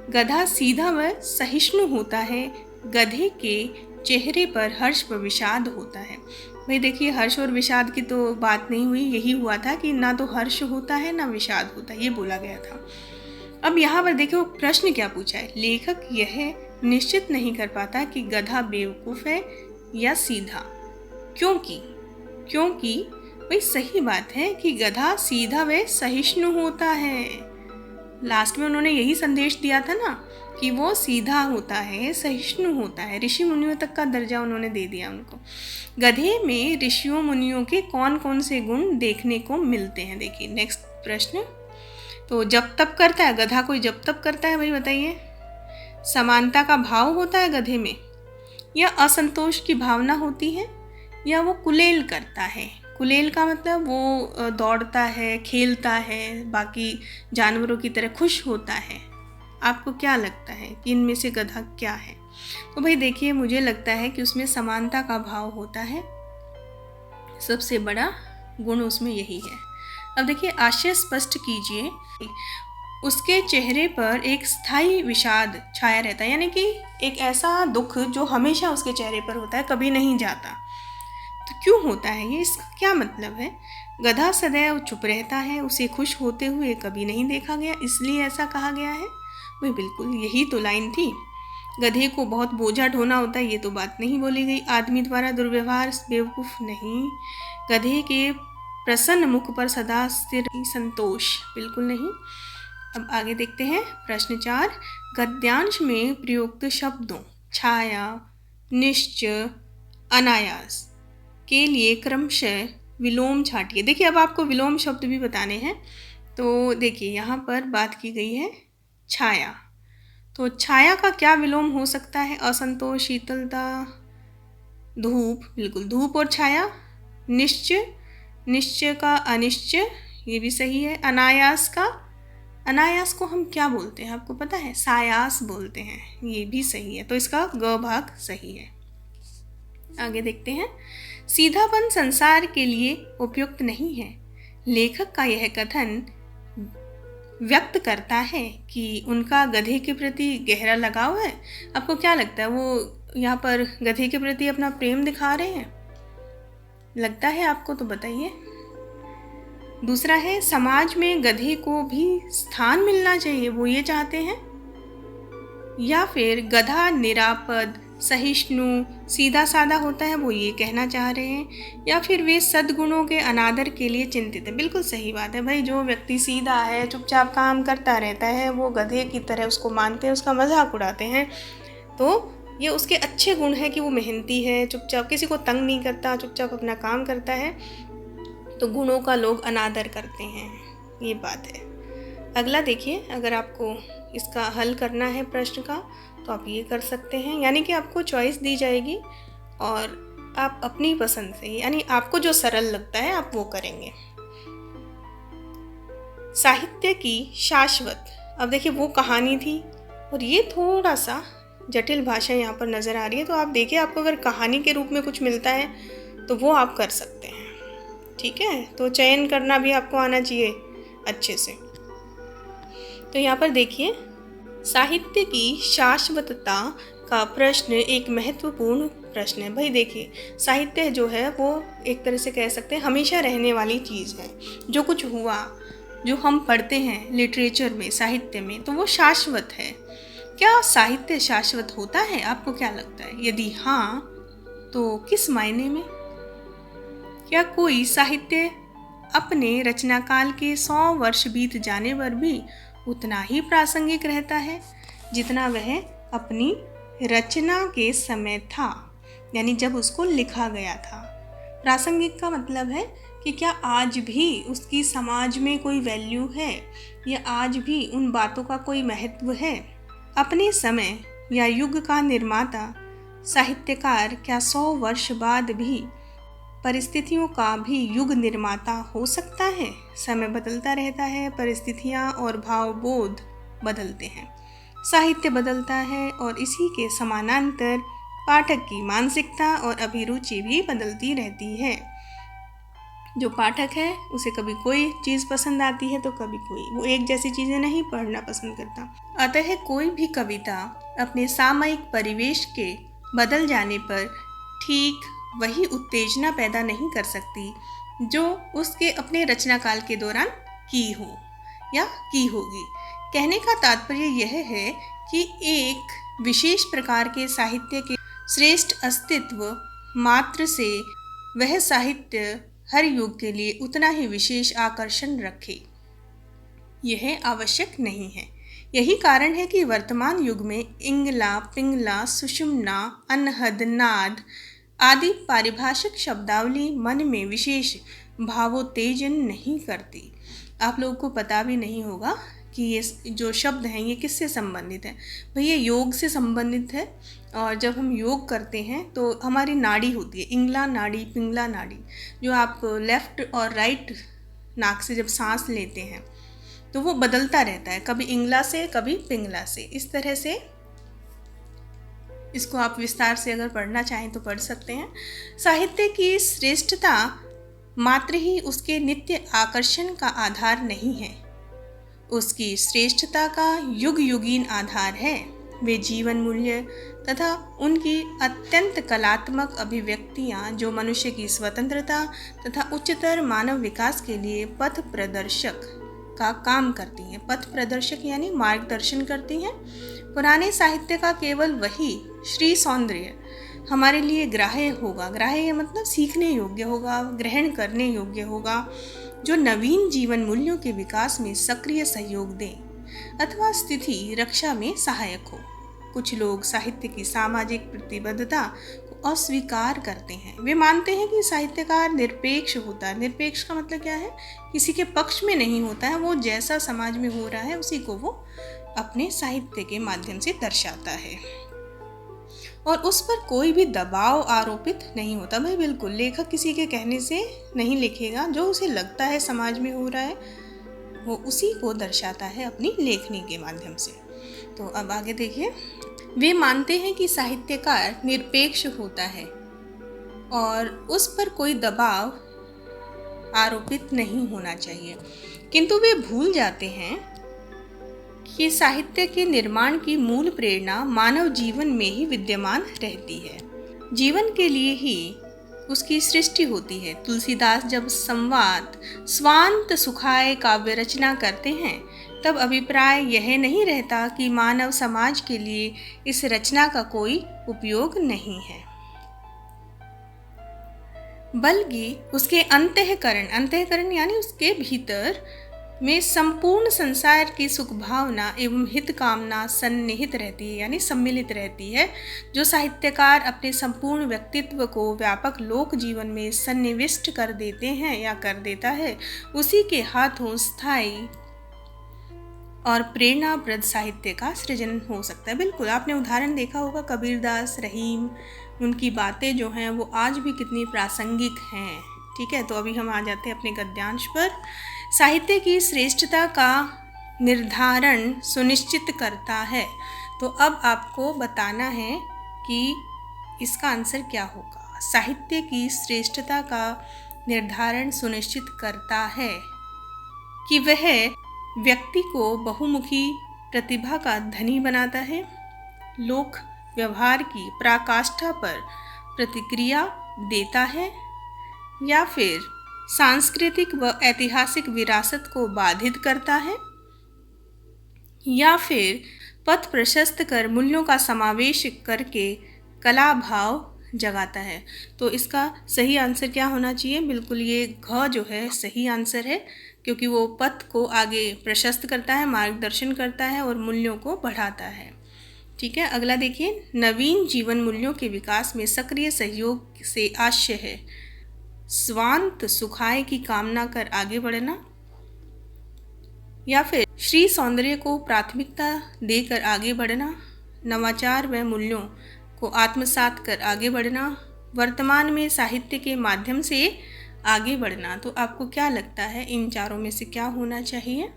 गधा सीधा व सहिष्णु होता है। गधे के चेहरे पर हर्ष व विषाद होता है। भाई देखिए, हर्ष और विषाद की तो बात नहीं हुई। यही हुआ था कि ना तो हर्ष होता है ना विषाद होता है, ये बोला गया था। अब यहाँ पर देखो प्रश्न क्या पूछा है। लेखक यह निश्चित नहीं कर पाता कि गधा बेवकूफ़ है या सीधा। क्योंकि भाई सही बात है कि गधा सीधा व सहिष्णु होता है। लास्ट में उन्होंने यही संदेश दिया था ना कि वो सीधा होता है, सहिष्णु होता है। ऋषि मुनियों तक का दर्जा उन्होंने दे दिया उनको। गधे में ऋषियों मुनियों के कौन कौन से गुण देखने को मिलते हैं? देखिए नेक्स्ट प्रश्न। तो जब तब करता है गधा, कोई जब तब करता है? भाई बताइए। समानता का भाव होता है गधे में, या असंतोष की भावना होती है, या वो कुलेल करता है? कुलेल का मतलब वो दौड़ता है, खेलता है, बाकी जानवरों की तरह खुश होता है। आपको क्या लगता है कि इनमें से गधा क्या है? तो भाई देखिए, मुझे लगता है कि उसमें समानता का भाव होता है। सबसे बड़ा गुण उसमें यही है। अब देखिए आशय स्पष्ट कीजिए। उसके चेहरे पर एक स्थायी विषाद छाया रहता है, यानी कि एक ऐसा दुख जो हमेशा उसके चेहरे पर होता है, कभी नहीं जाता। तो क्यों होता है ये? इसका क्या मतलब है? गधा सदैव चुप रहता है, उसे खुश होते हुए कभी नहीं देखा गया, इसलिए ऐसा कहा गया है। वही बिल्कुल यही तो लाइन थी। गधे को बहुत बोझा ढोना होता है, ये तो बात नहीं बोली गई। आदमी द्वारा दुर्व्यवहार बेवकूफ़ नहीं। गधे के प्रसन्न मुख पर सदा स्थिर संतोष, बिल्कुल नहीं। अब आगे देखते हैं प्रश्न 4। गद्यांश में प्रयुक्त शब्दों छाया, निश्चय, अनायास के लिए क्रमशः विलोम छाटिए। देखिए अब आपको विलोम शब्द भी बताने हैं। तो देखिए यहाँ पर बात की गई है छाया। तो छाया का क्या विलोम हो सकता है? असंतोष, शीतलता, धूप, बिल्कुल धूप और छाया। निश्चय, निश्चय का अनिश्चय, ये भी सही है। अनायास का, अनायास को हम क्या बोलते हैं आपको पता है? सायास बोलते हैं, ये भी सही है। तो इसका ग भाग सही है। आगे देखते हैं। सीधापन संसार के लिए उपयुक्त नहीं है। लेखक का यह कथन व्यक्त करता है कि उनका गधे के प्रति गहरा लगाव है। आपको क्या लगता है, वो यहाँ पर गधे के प्रति अपना प्रेम दिखा रहे हैं? लगता है आपको? तो बताइए। दूसरा है समाज में गधे को भी स्थान मिलना चाहिए, वो ये चाहते हैं। या फिर गधा निरापद, सहिष्णु, सीधा साधा होता है, वो ये कहना चाह रहे हैं। या फिर वे सद्गुणों के अनादर के लिए चिंतित है। बिल्कुल सही बात है भाई, जो व्यक्ति सीधा है, चुपचाप काम करता रहता है, वो गधे की तरह उसको मानते हैं, उसका मजाक उड़ाते हैं। तो ये उसके अच्छे गुण हैं कि वो मेहनती है, चुपचाप किसी को तंग नहीं करता, चुपचाप अपना काम करता है, तो गुणों का लोग अनादर करते हैं, ये बात है। अगला देखिए, अगर आपको इसका हल करना है प्रश्न का तो आप ये कर सकते हैं, यानी कि आपको चॉइस दी जाएगी और आप अपनी पसंद से, यानी आपको जो सरल लगता है आप वो करेंगे। साहित्य की शाश्वत, अब देखिए वो कहानी थी और ये थोड़ा सा जटिल भाषा यहाँ पर नज़र आ रही है, तो आप देखिए आपको अगर कहानी के रूप में कुछ मिलता है तो वो आप कर सकते हैं, ठीक है। तो चयन करना भी आपको आना चाहिए अच्छे से। तो यहाँ पर देखिए, साहित्य की शाश्वतता का प्रश्न एक महत्वपूर्ण प्रश्न है। भाई देखिए, साहित्य जो है वो एक तरह से कह सकते हैं हमेशा रहने वाली चीज़ है। जो कुछ हुआ, जो हम पढ़ते हैं लिटरेचर में, साहित्य में, तो वो शाश्वत है। क्या साहित्य शाश्वत होता है? आपको क्या लगता है? यदि हाँ, तो किस मायने में? क्या कोई साहित्य अपने रचनाकाल के 100 वर्ष बीत जाने पर भी उतना ही प्रासंगिक रहता है जितना वह अपनी रचना के समय था, यानी जब उसको लिखा गया था। प्रासंगिक का मतलब है कि क्या आज भी उसकी समाज में कोई वैल्यू है, या आज भी उन बातों का कोई महत्व है। अपने समय या युग का निर्माता साहित्यकार क्या 100 वर्ष बाद भी परिस्थितियों का भी युग निर्माता हो सकता है? समय बदलता रहता है, परिस्थितियाँ और भावबोध बदलते हैं, साहित्य बदलता है और इसी के समानांतर पाठक की मानसिकता और अभिरुचि भी बदलती रहती है। जो पाठक है उसे कभी कोई चीज़ पसंद आती है तो कभी कोई, वो एक जैसी चीज़ें नहीं पढ़ना पसंद करता। अतः कोई भी कविता अपने सामयिक परिवेश के बदल जाने पर ठीक वही उत्तेजना पैदा नहीं कर सकती जो उसके अपने रचनाकाल के दौरान की हो या की होगी। कहने का तात्पर्य यह है कि एक विशेष प्रकार के साहित्य के श्रेष्ठ अस्तित्व मात्र से वह साहित्य हर युग के लिए उतना ही विशेष आकर्षण रखे, यह आवश्यक नहीं है। यही कारण है कि वर्तमान युग में इंगला, पिंगला, सुषुम्ना, अनहद, नाद आदि पारिभाषिक शब्दावली मन में विशेष भावोत्तेजन नहीं करती। आप लोगों को पता भी नहीं होगा कि ये जो शब्द हैं ये किससे संबंधित है। भाई ये योग से संबंधित है, और जब हम योग करते हैं तो हमारी नाड़ी होती है, इंगला नाड़ी, पिंगला नाड़ी, जो आप लेफ़्ट और राइट नाक से जब सांस लेते हैं तो वो बदलता रहता है, कभी इंगला से कभी पिंगला से। इस तरह से इसको आप विस्तार से अगर पढ़ना चाहें तो पढ़ सकते हैं। साहित्य की श्रेष्ठता मात्र ही उसके नित्य आकर्षण का आधार नहीं है, उसकी श्रेष्ठता का युग युगीन आधार है। वे जीवन मूल्य तथा उनकी अत्यंत कलात्मक अभिव्यक्तियाँ जो मनुष्य की स्वतंत्रता तथा उच्चतर मानव विकास के लिए पथ प्रदर्शक का काम करती हैं। पथ प्रदर्शक यानी मार्गदर्शन करती हैं। पुराने साहित्य का केवल वही श्री सौंदर्य हमारे लिए ग्राह्य होगा। ग्राह्य मतलब सीखने योग्य होगा, ग्रहण करने योग्य होगा, जो नवीन जीवन मूल्यों के विकास में सक्रिय सहयोग दें अथवा स्थिति रक्षा में सहायक हो। कुछ लोग साहित्य की सामाजिक प्रतिबद्धता को अस्वीकार करते हैं। वे मानते हैं कि साहित्यकार निरपेक्ष होता है। निरपेक्ष का मतलब क्या है? किसी के पक्ष में नहीं होता है, वो जैसा समाज में हो रहा है उसी को वो अपने साहित्य के माध्यम से दर्शाता है और उस पर कोई भी दबाव आरोपित नहीं होता। भाई बिल्कुल, लेखक किसी के कहने से नहीं लिखेगा, जो उसे लगता है समाज में हो रहा है वो उसी को दर्शाता है अपनी लेखनी के माध्यम से। तो अब आगे देखिए, वे मानते हैं कि साहित्यकार निरपेक्ष होता है और उस पर कोई दबाव आरोपित नहीं होना चाहिए, किंतु वे भूल जाते हैं कि साहित्य के निर्माण की मूल प्रेरणा मानव जीवन में ही विद्यमान रहती है। जीवन के लिए ही उसकी सृष्टि होती है। तुलसीदास जब संवाद स्वांत सुखाय काव्य रचना करते हैं तब अभिप्राय यह नहीं रहता कि मानव समाज के लिए इस रचना का कोई उपयोग नहीं है, बल्कि उसके अंतःकरण यानी उसके भीतर में संपूर्ण संसार की सुख भावना एवं हित कामना सन्निहित रहती है यानी सम्मिलित रहती है। जो साहित्यकार अपने संपूर्ण व्यक्तित्व को व्यापक लोक जीवन में सन्निविष्ट कर देते हैं या कर देता है, उसी के हाथों स्थायी और प्रेरणाप्रद साहित्य का सृजन हो सकता है। बिल्कुल, आपने उदाहरण देखा होगा कबीरदास, रहीम, उनकी बातें जो हैं वो आज भी कितनी प्रासंगिक हैं। ठीक है, तो अभी हम आ जाते हैं अपने गद्यांश पर। साहित्य की श्रेष्ठता का निर्धारण सुनिश्चित करता है। तो अब आपको बताना है कि इसका आंसर क्या होगा। साहित्य की श्रेष्ठता का निर्धारण सुनिश्चित करता है कि वह व्यक्ति को बहुमुखी प्रतिभा का धनी बनाता है, लोक व्यवहार की पराकाष्ठा पर प्रतिक्रिया देता है, या फिर सांस्कृतिक व ऐतिहासिक विरासत को बाधित करता है, या फिर पथ प्रशस्त कर मूल्यों का समावेश करके कला भाव जगाता है। तो इसका सही आंसर क्या होना चाहिए? बिल्कुल ये घ जो है सही आंसर है, क्योंकि वो पथ को आगे प्रशस्त करता है, मार्गदर्शन करता है और मूल्यों को बढ़ाता है। ठीक है, अगला देखिए, नवीन जीवन मूल्यों के विकास में सक्रिय सहयोग से आशय है। स्वांत सुखाय की कामना कर आगे बढ़ना, या फिर श्री सौंदर्य को प्राथमिकता देकर आगे बढ़ना, नवाचार व मूल्यों को आत्मसात कर आगे बढ़ना, वर्तमान में साहित्य के माध्यम से आगे बढ़ना। तो आपको क्या लगता है इन चारों में से क्या होना चाहिए,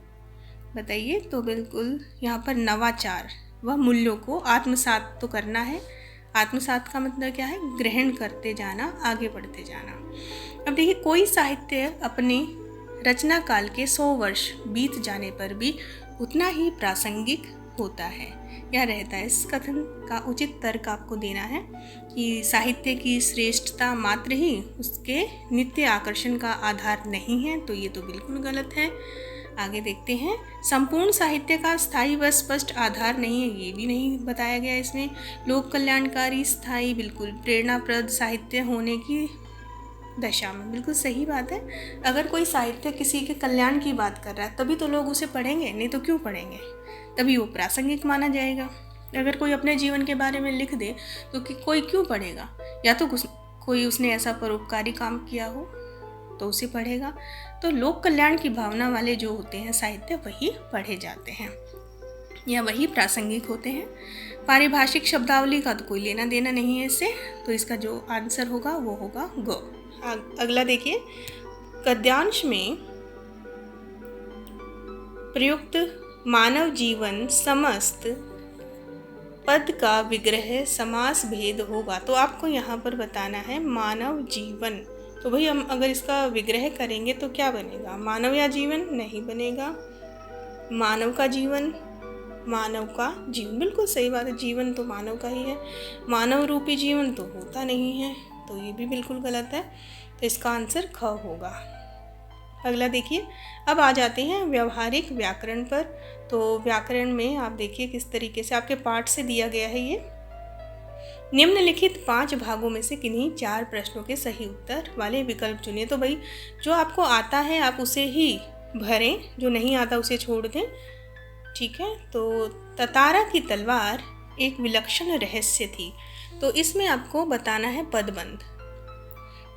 बताइए। तो बिल्कुल यहाँ पर नवाचार व मूल्यों को आत्मसात तो करना है। आत्मसात का मतलब क्या है? ग्रहण करते जाना, आगे बढ़ते जाना। अब देखिए, कोई साहित्य अपने रचना काल के 100 वर्ष बीत जाने पर भी उतना ही प्रासंगिक होता है। यह रहता है, इस कथन का उचित तर्क आपको देना है कि साहित्य की श्रेष्ठता मात्र ही उसके नित्य आकर्षण का आधार नहीं है। तो ये तो बिल्कुल गलत है। आगे देखते हैं, संपूर्ण साहित्य का स्थायी व स्पष्ट आधार नहीं है, ये भी नहीं बताया गया इसमें। लोक कल्याणकारी, स्थायी, बिल्कुल प्रेरणाप्रद साहित्य होने की दशा में, बिल्कुल सही बात है। अगर कोई साहित्य किसी के कल्याण की बात कर रहा है तभी तो लोग उसे पढ़ेंगे, नहीं तो क्यों पढ़ेंगे? तभी वो प्रासंगिक माना जाएगा। अगर कोई अपने जीवन के बारे में लिख दे तो कोई क्यों पढ़ेगा? या तो कोई उसने ऐसा परोपकारी काम किया हो तो उसे पढ़ेगा। तो लोक कल्याण की भावना वाले जो होते हैं साहित्य, वही पढ़े जाते हैं या वही प्रासंगिक होते हैं। पारिभाषिक शब्दावली का तो कोई लेना देना नहीं है इससे। तो इसका जो आंसर होगा वो होगा ग। अगला देखिए, गद्यांश में प्रयुक्त मानव जीवन समस्त पद का विग्रह समास भेद होगा। तो आपको यहाँ पर बताना है मानव जीवन। तो भाई हम अगर इसका विग्रह करेंगे तो क्या बनेगा? मानव या जीवन? नहीं बनेगा। मानव का जीवन, मानव का जीवन, बिल्कुल सही बात है। जीवन तो मानव का ही है, मानव रूपी जीवन तो होता नहीं है। तो ये भी बिल्कुल गलत है। तो इसका आंसर ख होगा। अगला देखिए, अब आ जाते हैं व्यवहारिक व्याकरण पर। तो व्याकरण में आप देखिए किस तरीके से आपके पाठ से दिया गया है ये। निम्नलिखित 5 भागों में से किन्हीं 4 प्रश्नों के सही उत्तर वाले विकल्प चुनिए। तो भाई जो आपको आता है आप उसे ही भरें, जो नहीं आता उसे छोड़ दें। ठीक है, तो ततारा की तलवार एक विलक्षण रहस्य थी। तो इसमें आपको बताना है पदबंध।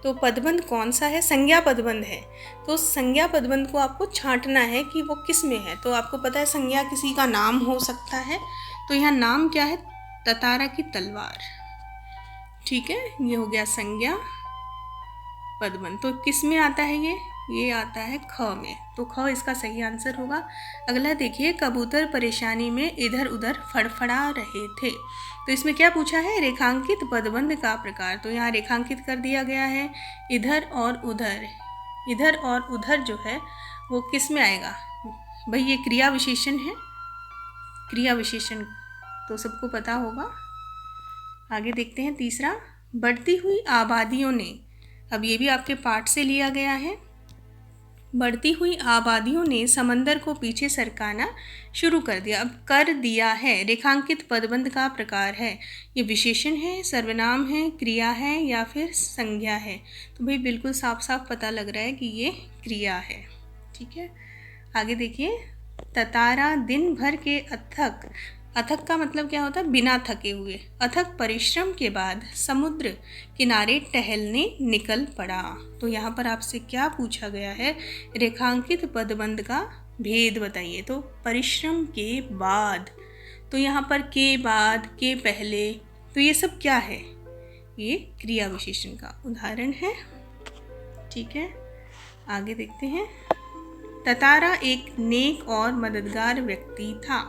तो पदबंध कौन सा है? संज्ञा पदबंध है। तो संज्ञा पदबंध को आपको छांटना है कि वो किस में है। तो आपको पता है संज्ञा किसी का नाम हो सकता है। तो यहाँ नाम क्या है? ततारा की तलवार। ठीक है, ये हो गया संज्ञा पदबंध। तो किस में आता है ये आता है ख में। तो ख इसका सही आंसर होगा। अगला देखिए, कबूतर परेशानी में इधर उधर फड़फड़ा रहे थे। तो इसमें क्या पूछा है? रेखांकित पदबंध का प्रकार। तो यहाँ रेखांकित कर दिया गया है इधर और उधर। इधर और उधर जो है वो किस में आएगा? भाई ये क्रिया विशेषण है, क्रिया विशेषण तो सबको पता होगा। आगे देखते हैं तीसरा, बढ़ती हुई आबादियों ने अब ये भी आपके पाठ से लिया गया है। बढ़ती हुई आबादियों ने समंदर को पीछे सरकाना शुरू कर दिया। अब कर दिया है रेखांकित पदबंध का प्रकार है, ये विशेषण है, सर्वनाम है, क्रिया है या फिर संज्ञा है। तो भाई बिल्कुल साफ साफ पता लग रहा है कि ये क्रिया है। ठीक है, आगे देखिए। ततारा दिन भर के अथक, अथक का मतलब क्या होता है? बिना थके हुए। अथक परिश्रम के बाद समुद्र किनारे टहलने निकल पड़ा। तो यहाँ पर आपसे क्या पूछा गया है? रेखांकित पदबंध का भेद बताइए। तो परिश्रम के बाद, तो यहाँ पर के बाद, के पहले, तो ये सब क्या है? ये क्रिया विशेषण का उदाहरण है। ठीक है, आगे देखते हैं। ततारा एक नेक और मददगार व्यक्ति था।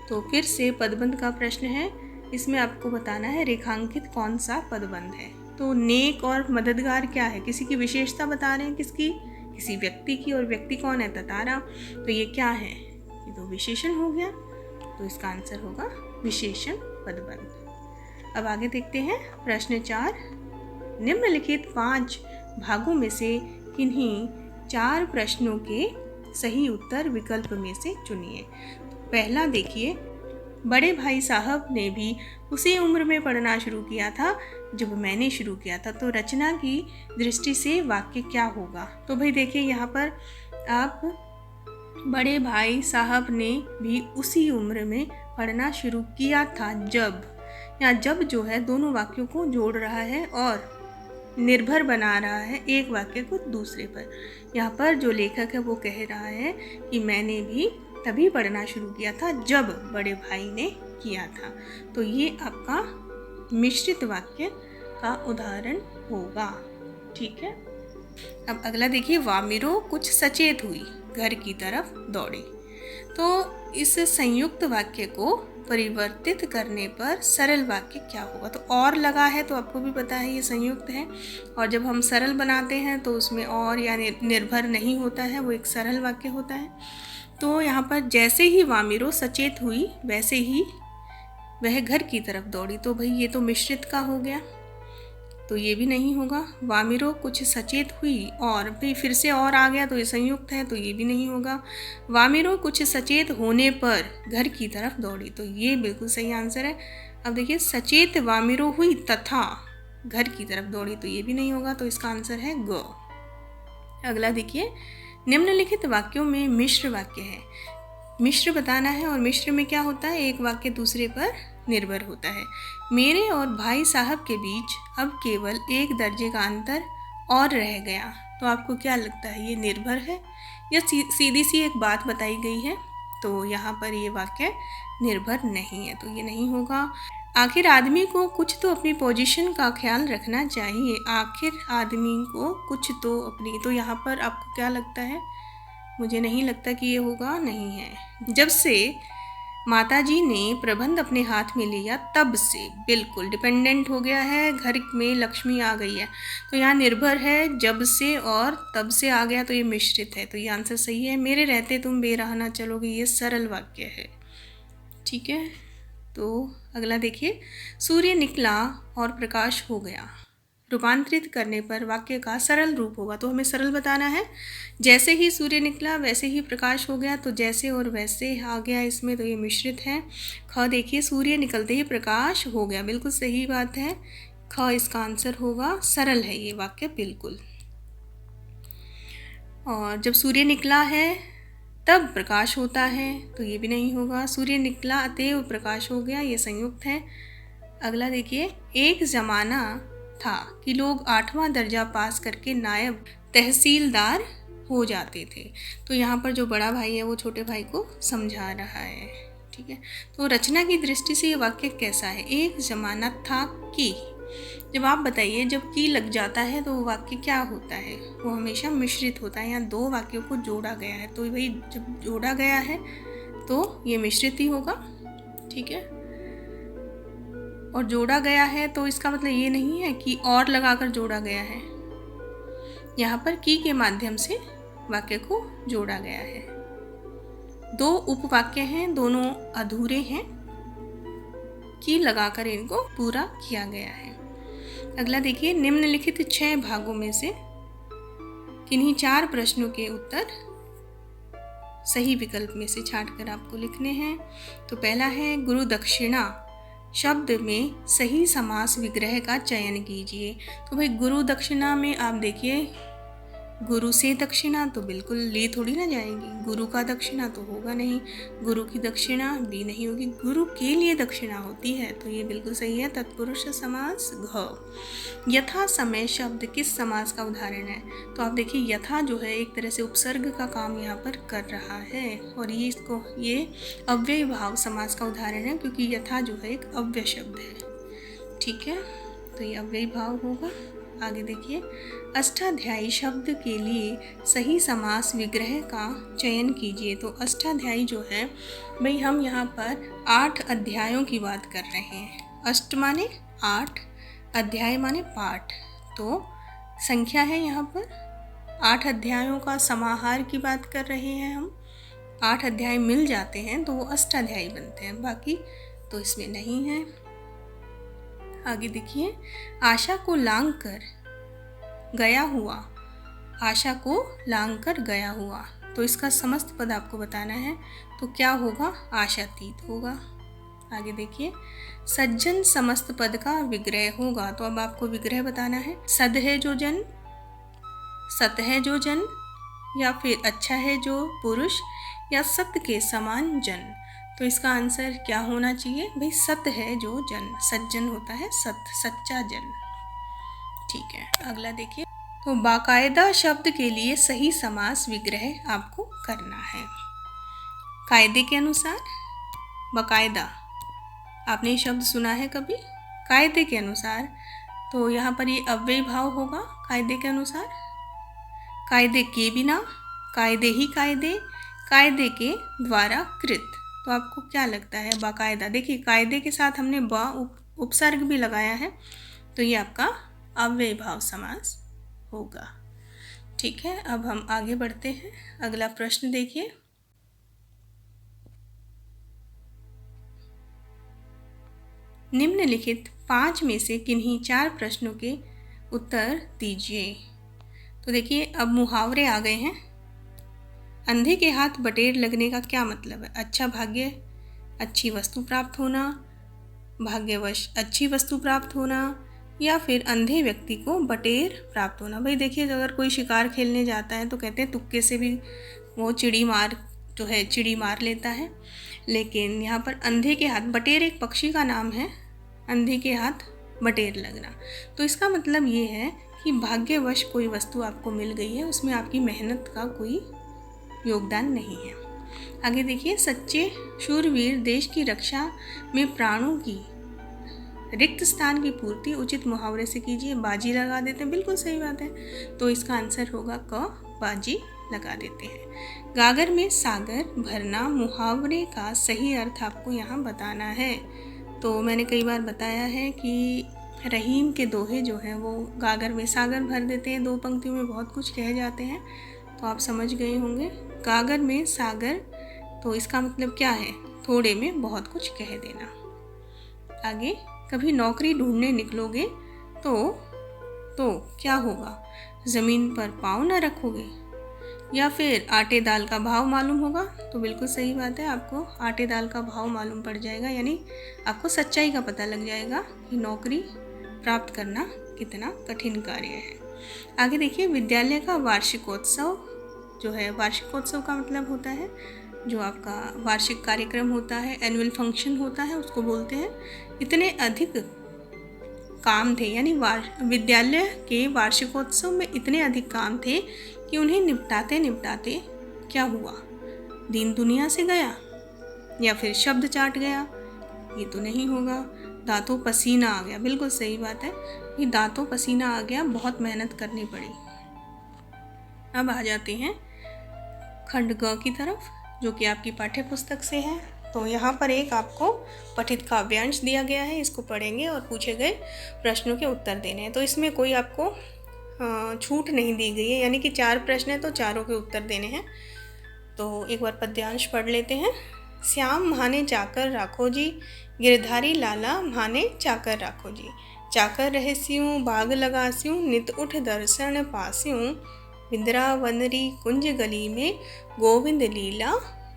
तो फिर से पदबंध का प्रश्न है, इसमें आपको बताना है रेखांकित कौन सा पदबंध है। तो नेक और मददगार क्या है? किसी की विशेषता बता रहे हैं, किसकी? किसी व्यक्ति की, और व्यक्ति कौन है? ततारा। तो ये क्या है? ये तो विशेषण हो गया, तो इसका आंसर होगा विशेषण पदबंध। अब आगे देखते हैं प्रश्न 4। निम्नलिखित 5 भागों में से किन्हीं 4 प्रश्नों के सही उत्तर विकल्प में से चुनिए। पहला देखिए, बड़े भाई साहब ने भी उसी उम्र में पढ़ना शुरू किया था जब मैंने शुरू किया था। तो रचना की दृष्टि से वाक्य क्या होगा? तो भाई देखिए, यहाँ पर आप बड़े भाई साहब ने भी उसी उम्र में पढ़ना शुरू किया था जब, या जब जो है दोनों वाक्यों को जोड़ रहा है और निर्भर बना रहा है एक वाक्य को दूसरे पर। यहाँ पर जो लेखक है वो कह रहा है कि मैंने भी तभी पढ़ना शुरू किया था जब बड़े भाई ने किया था। तो ये आपका मिश्रित वाक्य का उदाहरण होगा। ठीक है, अब अगला देखिए। वामिरो कुछ सचेत हुई, घर की तरफ दौड़ी। तो इस संयुक्त वाक्य को परिवर्तित करने पर सरल वाक्य क्या होगा? तो और लगा है तो आपको भी पता है ये संयुक्त है, और जब हम सरल बनाते हैं तो उसमें और या निर्भर नहीं होता है, वो एक सरल वाक्य होता है। तो यहाँ पर जैसे ही वामिरो सचेत हुई वैसे ही वह घर की तरफ दौड़ी। तो भाई ये तो मिश्रित का हो गया, तो ये भी नहीं होगा। वामिरो कुछ सचेत हुई और भाई फिर से और आ गया, तो ये संयुक्त है, तो ये भी नहीं होगा। वामिरो कुछ सचेत होने पर घर की तरफ दौड़ी, तो ये बिल्कुल सही आंसर है। अब देखिए, सचेत वामिरो हुई तथा घर की तरफ दौड़ी, तो ये भी नहीं होगा, तो इसका आंसर है ग। अगला देखिए। निम्नलिखित वाक्यों में मिश्र वाक्य है। मिश्र बताना है, और मिश्र में क्या होता है? एक वाक्य दूसरे पर निर्भर होता है। मेरे और भाई साहब के बीच अब केवल 1 दर्जे का अंतर और रह गया। तो आपको क्या लगता है, ये निर्भर है या सीधी सी एक बात बताई गई है? तो यहाँ पर ये वाक्य निर्भर नहीं है, तो ये नहीं होगा। आखिर आदमी को कुछ तो अपनी पोजीशन का ख्याल रखना चाहिए। आखिर आदमी को कुछ तो अपनी, तो यहाँ पर आपको क्या लगता है? मुझे नहीं लगता कि ये होगा, नहीं है। जब से माताजी ने प्रबंध अपने हाथ में लिया तब से, बिल्कुल डिपेंडेंट हो गया है, घर में लक्ष्मी आ गई है। तो यहाँ निर्भर है, जब से और तब से आ गया, तो ये मिश्रित है, तो ये आंसर सही है। मेरे रहते तुम बेराह ना चलोगे, ये सरल वाक्य है। ठीक है, तो अगला देखिए। सूर्य निकला और प्रकाश हो गया। रूपांतरित करने पर वाक्य का सरल रूप होगा, तो हमें सरल बताना है। जैसे ही सूर्य निकला वैसे ही प्रकाश हो गया, तो जैसे और वैसे आ गया इसमें, तो ये मिश्रित है। ख देखिए, सूर्य निकलते ही प्रकाश हो गया, बिल्कुल सही बात है। ख इसका आंसर होगा, सरल है ये वाक्य बिल्कुल। और जब सूर्य निकला है तब प्रकाश होता है, तो ये भी नहीं होगा। सूर्य निकला अतएव प्रकाश हो गया, ये संयुक्त है। अगला देखिए। एक ज़माना था कि लोग 8वां दर्जा पास करके नायब तहसीलदार हो जाते थे। तो यहाँ पर जो बड़ा भाई है वो छोटे भाई को समझा रहा है। ठीक है, तो रचना की दृष्टि से ये वाक्य कैसा है? एक ज़माना था कि, जब आप बताइए, जब की लग जाता है तो वाक्य क्या होता है? वो हमेशा मिश्रित होता है। यहाँ 2 वाक्यों को जोड़ा गया है, तो भाई जब जोड़ा गया है तो ये मिश्रित ही होगा। ठीक है, और जोड़ा गया है तो इसका मतलब ये नहीं है कि और लगाकर जोड़ा गया है। यहाँ पर की के माध्यम से वाक्य को जोड़ा गया है। 2 उपवाक्य हैं, दोनों अधूरे हैं, की लगाकर इनको पूरा किया गया है। अगला देखिए, निम्नलिखित 6 भागों में से किन्हीं 4 प्रश्नों के उत्तर सही विकल्प में से छांटकर आपको लिखने हैं। तो पहला है, गुरु दक्षिणा शब्द में सही समास विग्रह का चयन कीजिए। तो भाई गुरु दक्षिणा में आप देखिए, गुरु से दक्षिणा तो बिल्कुल ली थोड़ी ना जाएगी, गुरु का दक्षिणा तो होगा नहीं, गुरु की दक्षिणा भी नहीं होगी, गुरु के लिए दक्षिणा होती है, तो ये बिल्कुल सही है। तत्पुरुष समास घ। यथा समय शब्द किस समास का उदाहरण है? तो आप देखिए, यथा जो है एक तरह से उपसर्ग का काम यहाँ पर कर रहा है, और ये अव्यय भाव समास का उदाहरण है, क्योंकि यथा जो है एक अव्यय शब्द है। ठीक है, तो ये अव्यय भाव होगा। आगे देखिए, अष्टाध्यायी शब्द के लिए सही समास विग्रह का चयन कीजिए। तो अष्टाध्यायी जो है भाई, हम यहाँ पर 8 अध्यायों की बात कर रहे हैं। अष्ट माने 8, अध्याय माने पाठ, तो संख्या है यहाँ पर 8 अध्यायों का समाहार की बात कर रहे हैं हम। 8 अध्याय मिल जाते हैं तो वो अष्टाध्यायी बनते हैं, बाकी तो इसमें नहीं है। आगे देखिए, आशा को लांग कर गया हुआ, आशा को लांग कर गया हुआ, तो इसका समस्त पद आपको बताना है, तो क्या होगा? आशातीत होगा। आगे देखिए, सज्जन समस्त पद का विग्रह होगा, तो अब आपको विग्रह बताना है। सद है जो जन, सत है जो जन, या फिर अच्छा है जो पुरुष, या सत्य के समान जन। तो इसका आंसर क्या होना चाहिए भाई? सत्य है जो जन, सज्जन होता है सत्य, सच्चा जन। ठीक है, अगला देखिए, तो बाकायदा शब्द के लिए सही समास विग्रह आपको करना है। कायदे के अनुसार, बाकायदा, आपने ये शब्द सुना है कभी? कायदे के अनुसार, तो यहाँ पर ये अव्यय भाव होगा। कायदे के अनुसार, कायदे के बिना, कायदे ही कायदे, कायदे के द्वारा कृत। तो आपको क्या लगता है? बाकायदा, देखिए कायदे के साथ हमने बा उपसर्ग भी लगाया है, तो ये आपका अव्यय भाव समास होगा। ठीक है, अब हम आगे बढ़ते हैं। अगला प्रश्न देखिए, निम्नलिखित 5 में से किन्हीं 4 प्रश्नों के उत्तर दीजिए। तो देखिए, अब मुहावरे आ गए हैं। अंधे के हाथ बटेर लगने का क्या मतलब है? अच्छा भाग्य, अच्छी वस्तु प्राप्त होना, भाग्यवश अच्छी वस्तु प्राप्त होना, या फिर अंधे व्यक्ति को बटेर प्राप्त होना। भाई देखिए, अगर कोई शिकार खेलने जाता है तो कहते हैं तुक्के से भी वो चिड़ी मार लेता है, लेकिन यहाँ पर अंधे के हाथ, बटेर एक पक्षी का नाम है, अंधे के हाथ बटेर लगना, तो इसका मतलब ये है कि भाग्यवश कोई वस्तु आपको मिल गई है, उसमें आपकी मेहनत का कोई योगदान नहीं है। आगे देखिए, सच्चे शूरवीर देश की रक्षा में प्राणों की रिक्त स्थान की पूर्ति उचित मुहावरे से कीजिए। बाजी लगा देते हैं, बिल्कुल सही बात है, तो इसका आंसर होगा क, बाजी लगा देते हैं। गागर में सागर भरना मुहावरे का सही अर्थ आपको यहाँ बताना है। तो मैंने कई बार बताया है कि रहीम के दोहे जो हैं वो गागर में सागर भर देते हैं, 2 पंक्तियों में बहुत कुछ कह जाते हैं, तो आप समझ गए होंगे। गागर में सागर, तो इसका मतलब क्या है? थोड़े में बहुत कुछ कह देना। आगे, कभी नौकरी ढूंढने निकलोगे तो क्या होगा? ज़मीन पर पाँव न रखोगे, या फिर आटे दाल का भाव मालूम होगा? तो बिल्कुल सही बात है, आपको आटे दाल का भाव मालूम पड़ जाएगा, यानी आपको सच्चाई का पता लग जाएगा कि नौकरी प्राप्त करना कितना कठिन कार्य है। आगे देखिए, विद्यालय का वार्षिकोत्सव जो है, वार्षिकोत्सव का मतलब होता है जो आपका वार्षिक कार्यक्रम होता है, एनुअल फंक्शन होता है, उसको बोलते हैं। इतने अधिक काम थे, यानी विद्यालय के वार्षिकोत्सव में इतने अधिक काम थे कि उन्हें निपटाते निपटाते क्या हुआ? दीन दुनिया से गया, या फिर शब्द चाट गया? ये तो नहीं होगा। दांतों पसीना आ गया, बिल्कुल सही बात है, ये दांतों पसीना आ गया, बहुत मेहनत करनी पड़ी। अब आ जाते हैं खंड ग की तरफ, जो कि आपकी पाठ्य पुस्तक से है। तो यहाँ पर एक आपको पठित काव्यांश दिया गया है, इसको पढ़ेंगे और पूछे गए प्रश्नों के उत्तर देने हैं। तो इसमें कोई आपको छूट नहीं दी गई है, यानी कि 4 प्रश्न हैं तो चारों के उत्तर देने हैं। तो एक बार पद्यांश पढ़ लेते हैं। श्याम म्हाने चाकर राखो जी, गिरधारी लाला म्हाने चाकर राखो जी। चाकर रहस्यूं बाग लगास्यूं नित उठ दर्शन पास्यूं बिंद्रावनरी कुंज गली में गोविंद लीला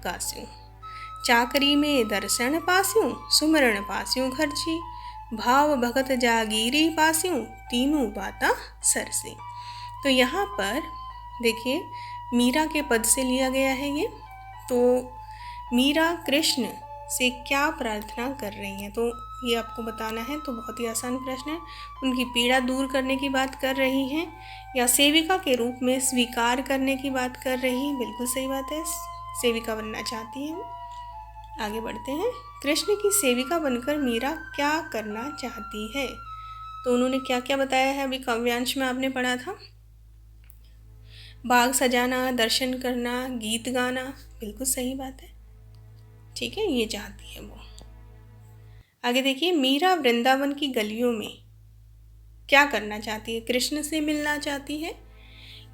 गास्यूं। चाकरी में दर्शन पास्यूं सुमरण पास्यूं खर्ची भाव भगत जागीरी पास्यूं तीनों बाता सरसी। तो यहाँ पर देखिए मीरा के पद से लिया गया है ये। तो मीरा कृष्ण से क्या प्रार्थना कर रही हैं, तो ये आपको बताना है। तो बहुत ही आसान प्रश्न है। उनकी पीड़ा दूर करने की बात कर रही हैं या सेविका के रूप में स्वीकार करने की बात कर रही हैं? बिल्कुल सही बात है, सेविका बनना चाहती हैं। आगे बढ़ते हैं। कृष्ण की सेविका बनकर मीरा क्या करना चाहती है? तो उन्होंने क्या क्या बताया है, अभी काव्यांश में आपने पढ़ा था। बाग सजाना, दर्शन करना, गीत गाना, बिल्कुल सही बात है। ठीक है, ये चाहती है वो। आगे देखिए, मीरा वृंदावन की गलियों में क्या करना चाहती है? कृष्ण से मिलना चाहती है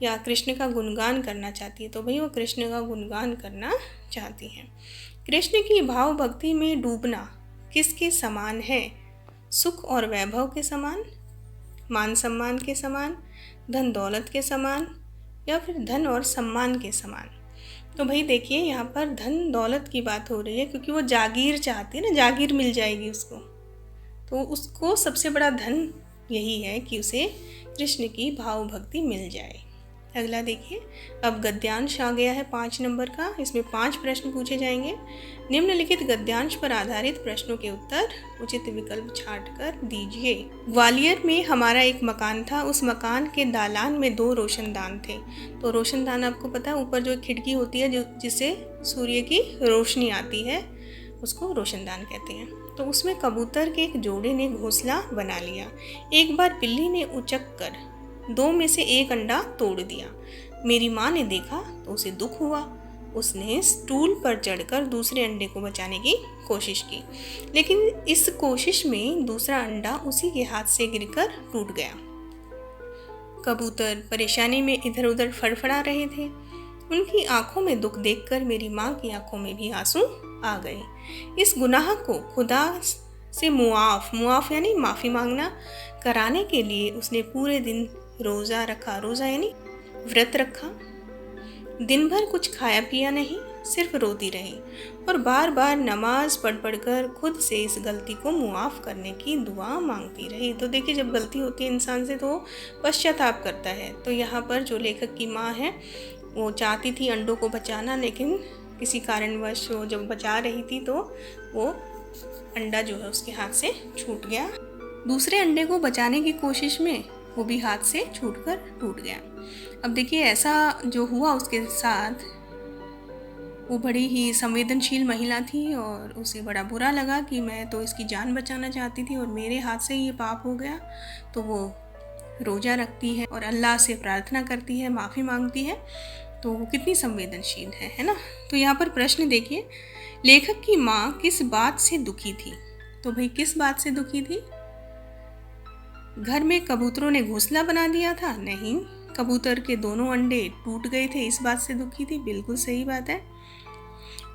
या कृष्ण का गुणगान करना चाहती है? तो भाई वो कृष्ण का गुणगान करना चाहती है। कृष्ण की भाव भक्ति में डूबना किसके समान है? सुख और वैभव के समान, मान सम्मान के समान, धन दौलत के समान या फिर धन और सम्मान के समान? तो भाई देखिए यहाँ पर धन दौलत की बात हो रही है, क्योंकि वो जागीर चाहती है ना, जागीर मिल जाएगी उसको। तो उसको सबसे बड़ा धन यही है कि उसे कृष्ण की भाव भक्ति मिल जाए। अगला देखिए, अब गद्यांश आ गया है 5 नंबर का। इसमें 5 प्रश्न पूछे जाएंगे। निम्नलिखित गद्यांश पर आधारित प्रश्नों के उत्तर उचित विकल्प छांट कर दीजिए। ग्वालियर में हमारा एक मकान था, उस मकान के दालान में 2 रोशनदान थे। तो रोशनदान आपको पता है, ऊपर जो खिड़की होती है जिससे सूर्य की रोशनी आती है, उसको रोशनदान कहते हैं। तो उसमें कबूतर के एक जोड़े ने घोंसला बना लिया। एक बार बिल्ली ने उचक कर 2 में से 1 अंडा तोड़ दिया। मेरी माँ ने देखा तो उसे दुख हुआ। उसने स्टूल पर चढ़कर दूसरे अंडे को बचाने की कोशिश की, लेकिन इस कोशिश में दूसरा अंडा उसी के हाथ से गिरकर टूट गया। कबूतर परेशानी में इधर उधर फड़फड़ा रहे थे। उनकी आंखों में दुख देखकर मेरी माँ की आंखों में भी आंसू आ गए। इस गुनाह को खुदा से मुआफ यानी माफ़ी मांगना कराने के लिए उसने पूरे दिन रोज़ा रखा। रोज़ा यानी व्रत रखा। दिन भर कुछ खाया पिया नहीं, सिर्फ रोती रही और बार बार नमाज पढ़ कर खुद से इस गलती को मुआफ़ करने की दुआ मांगती रही। तो देखिए, जब गलती होती है इंसान से तो पश्चाताप करता है। तो यहाँ पर जो लेखक की माँ है वो चाहती थी अंडों को बचाना, लेकिन किसी कारणवश वो जब बचा रही थी तो वो अंडा जो है उसके हाथ से छूट गया। दूसरे अंडे को बचाने की कोशिश में वो भी हाथ से छूटकर टूट गया। अब देखिए ऐसा जो हुआ उसके साथ, वो बड़ी ही संवेदनशील महिला थी और उसे बड़ा बुरा लगा कि मैं तो इसकी जान बचाना चाहती थी और मेरे हाथ से ये पाप हो गया। तो वो रोज़ा रखती है और अल्लाह से प्रार्थना करती है, माफ़ी मांगती है। तो वो कितनी संवेदनशील है ना। तो यहाँ पर प्रश्न देखिए, लेखक की माँ किस बात से दुखी थी? तो भाई किस बात से दुखी थी? घर में कबूतरों ने घोंसला बना दिया था? नहीं। कबूतर के दोनों अंडे टूट गए थे, इस बात से दुखी थी? बिल्कुल सही बात है।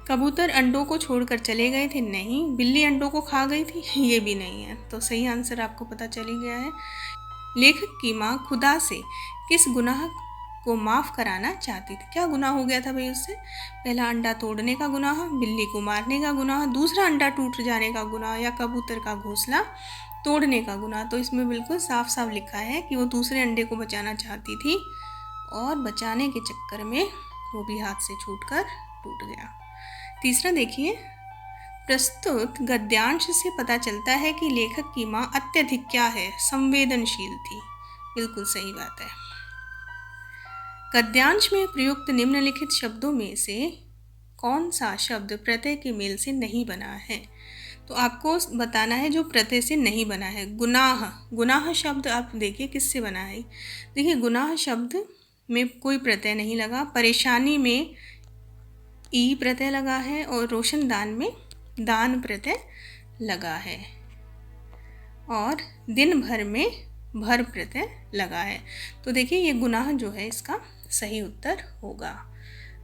कबूतर अंडों को छोड़कर चले गए थे? नहीं। बिल्ली अंडों को खा गई थी? ये भी नहीं है। तो सही आंसर आपको पता चल ही गया है। लेखक की माँ खुदा से किस गुनाह को माफ़ कराना चाहती थी? क्या गुनाह हो गया था भाई उससे? पहला अंडा तोड़ने का गुनाह, बिल्ली को मारने का गुनाह, दूसरा अंडा टूट जाने का गुनाह या कबूतर का घोंसला तोड़ने का गुनाह। तो इसमें बिल्कुल साफ साफ लिखा है कि वो दूसरे अंडे को बचाना चाहती थी और बचाने के चक्कर में वो भी हाथ से छूटकर टूट गया। तीसरा देखिए, प्रस्तुत गद्यांश से पता चलता है कि लेखक की माँ अत्यधिक क्या है? संवेदनशील थी। बिल्कुल सही बात है। गद्यांश में प्रयुक्त निम्नलिखित शब्दों में से कौन सा शब्द प्रत्यय के मेल से नहीं बना है? तो आपको बताना है जो प्रत्यय से नहीं बना है। गुनाह शब्द आप देखिए किससे बना है। देखिए गुनाह शब्द में कोई प्रत्यय नहीं लगा। परेशानी में ई प्रत्यय लगा है और रोशनदान में दान प्रत्यय लगा है और दिन भर में भर प्रत्यय लगा है। तो देखिए ये गुनाह जो है इसका सही उत्तर होगा।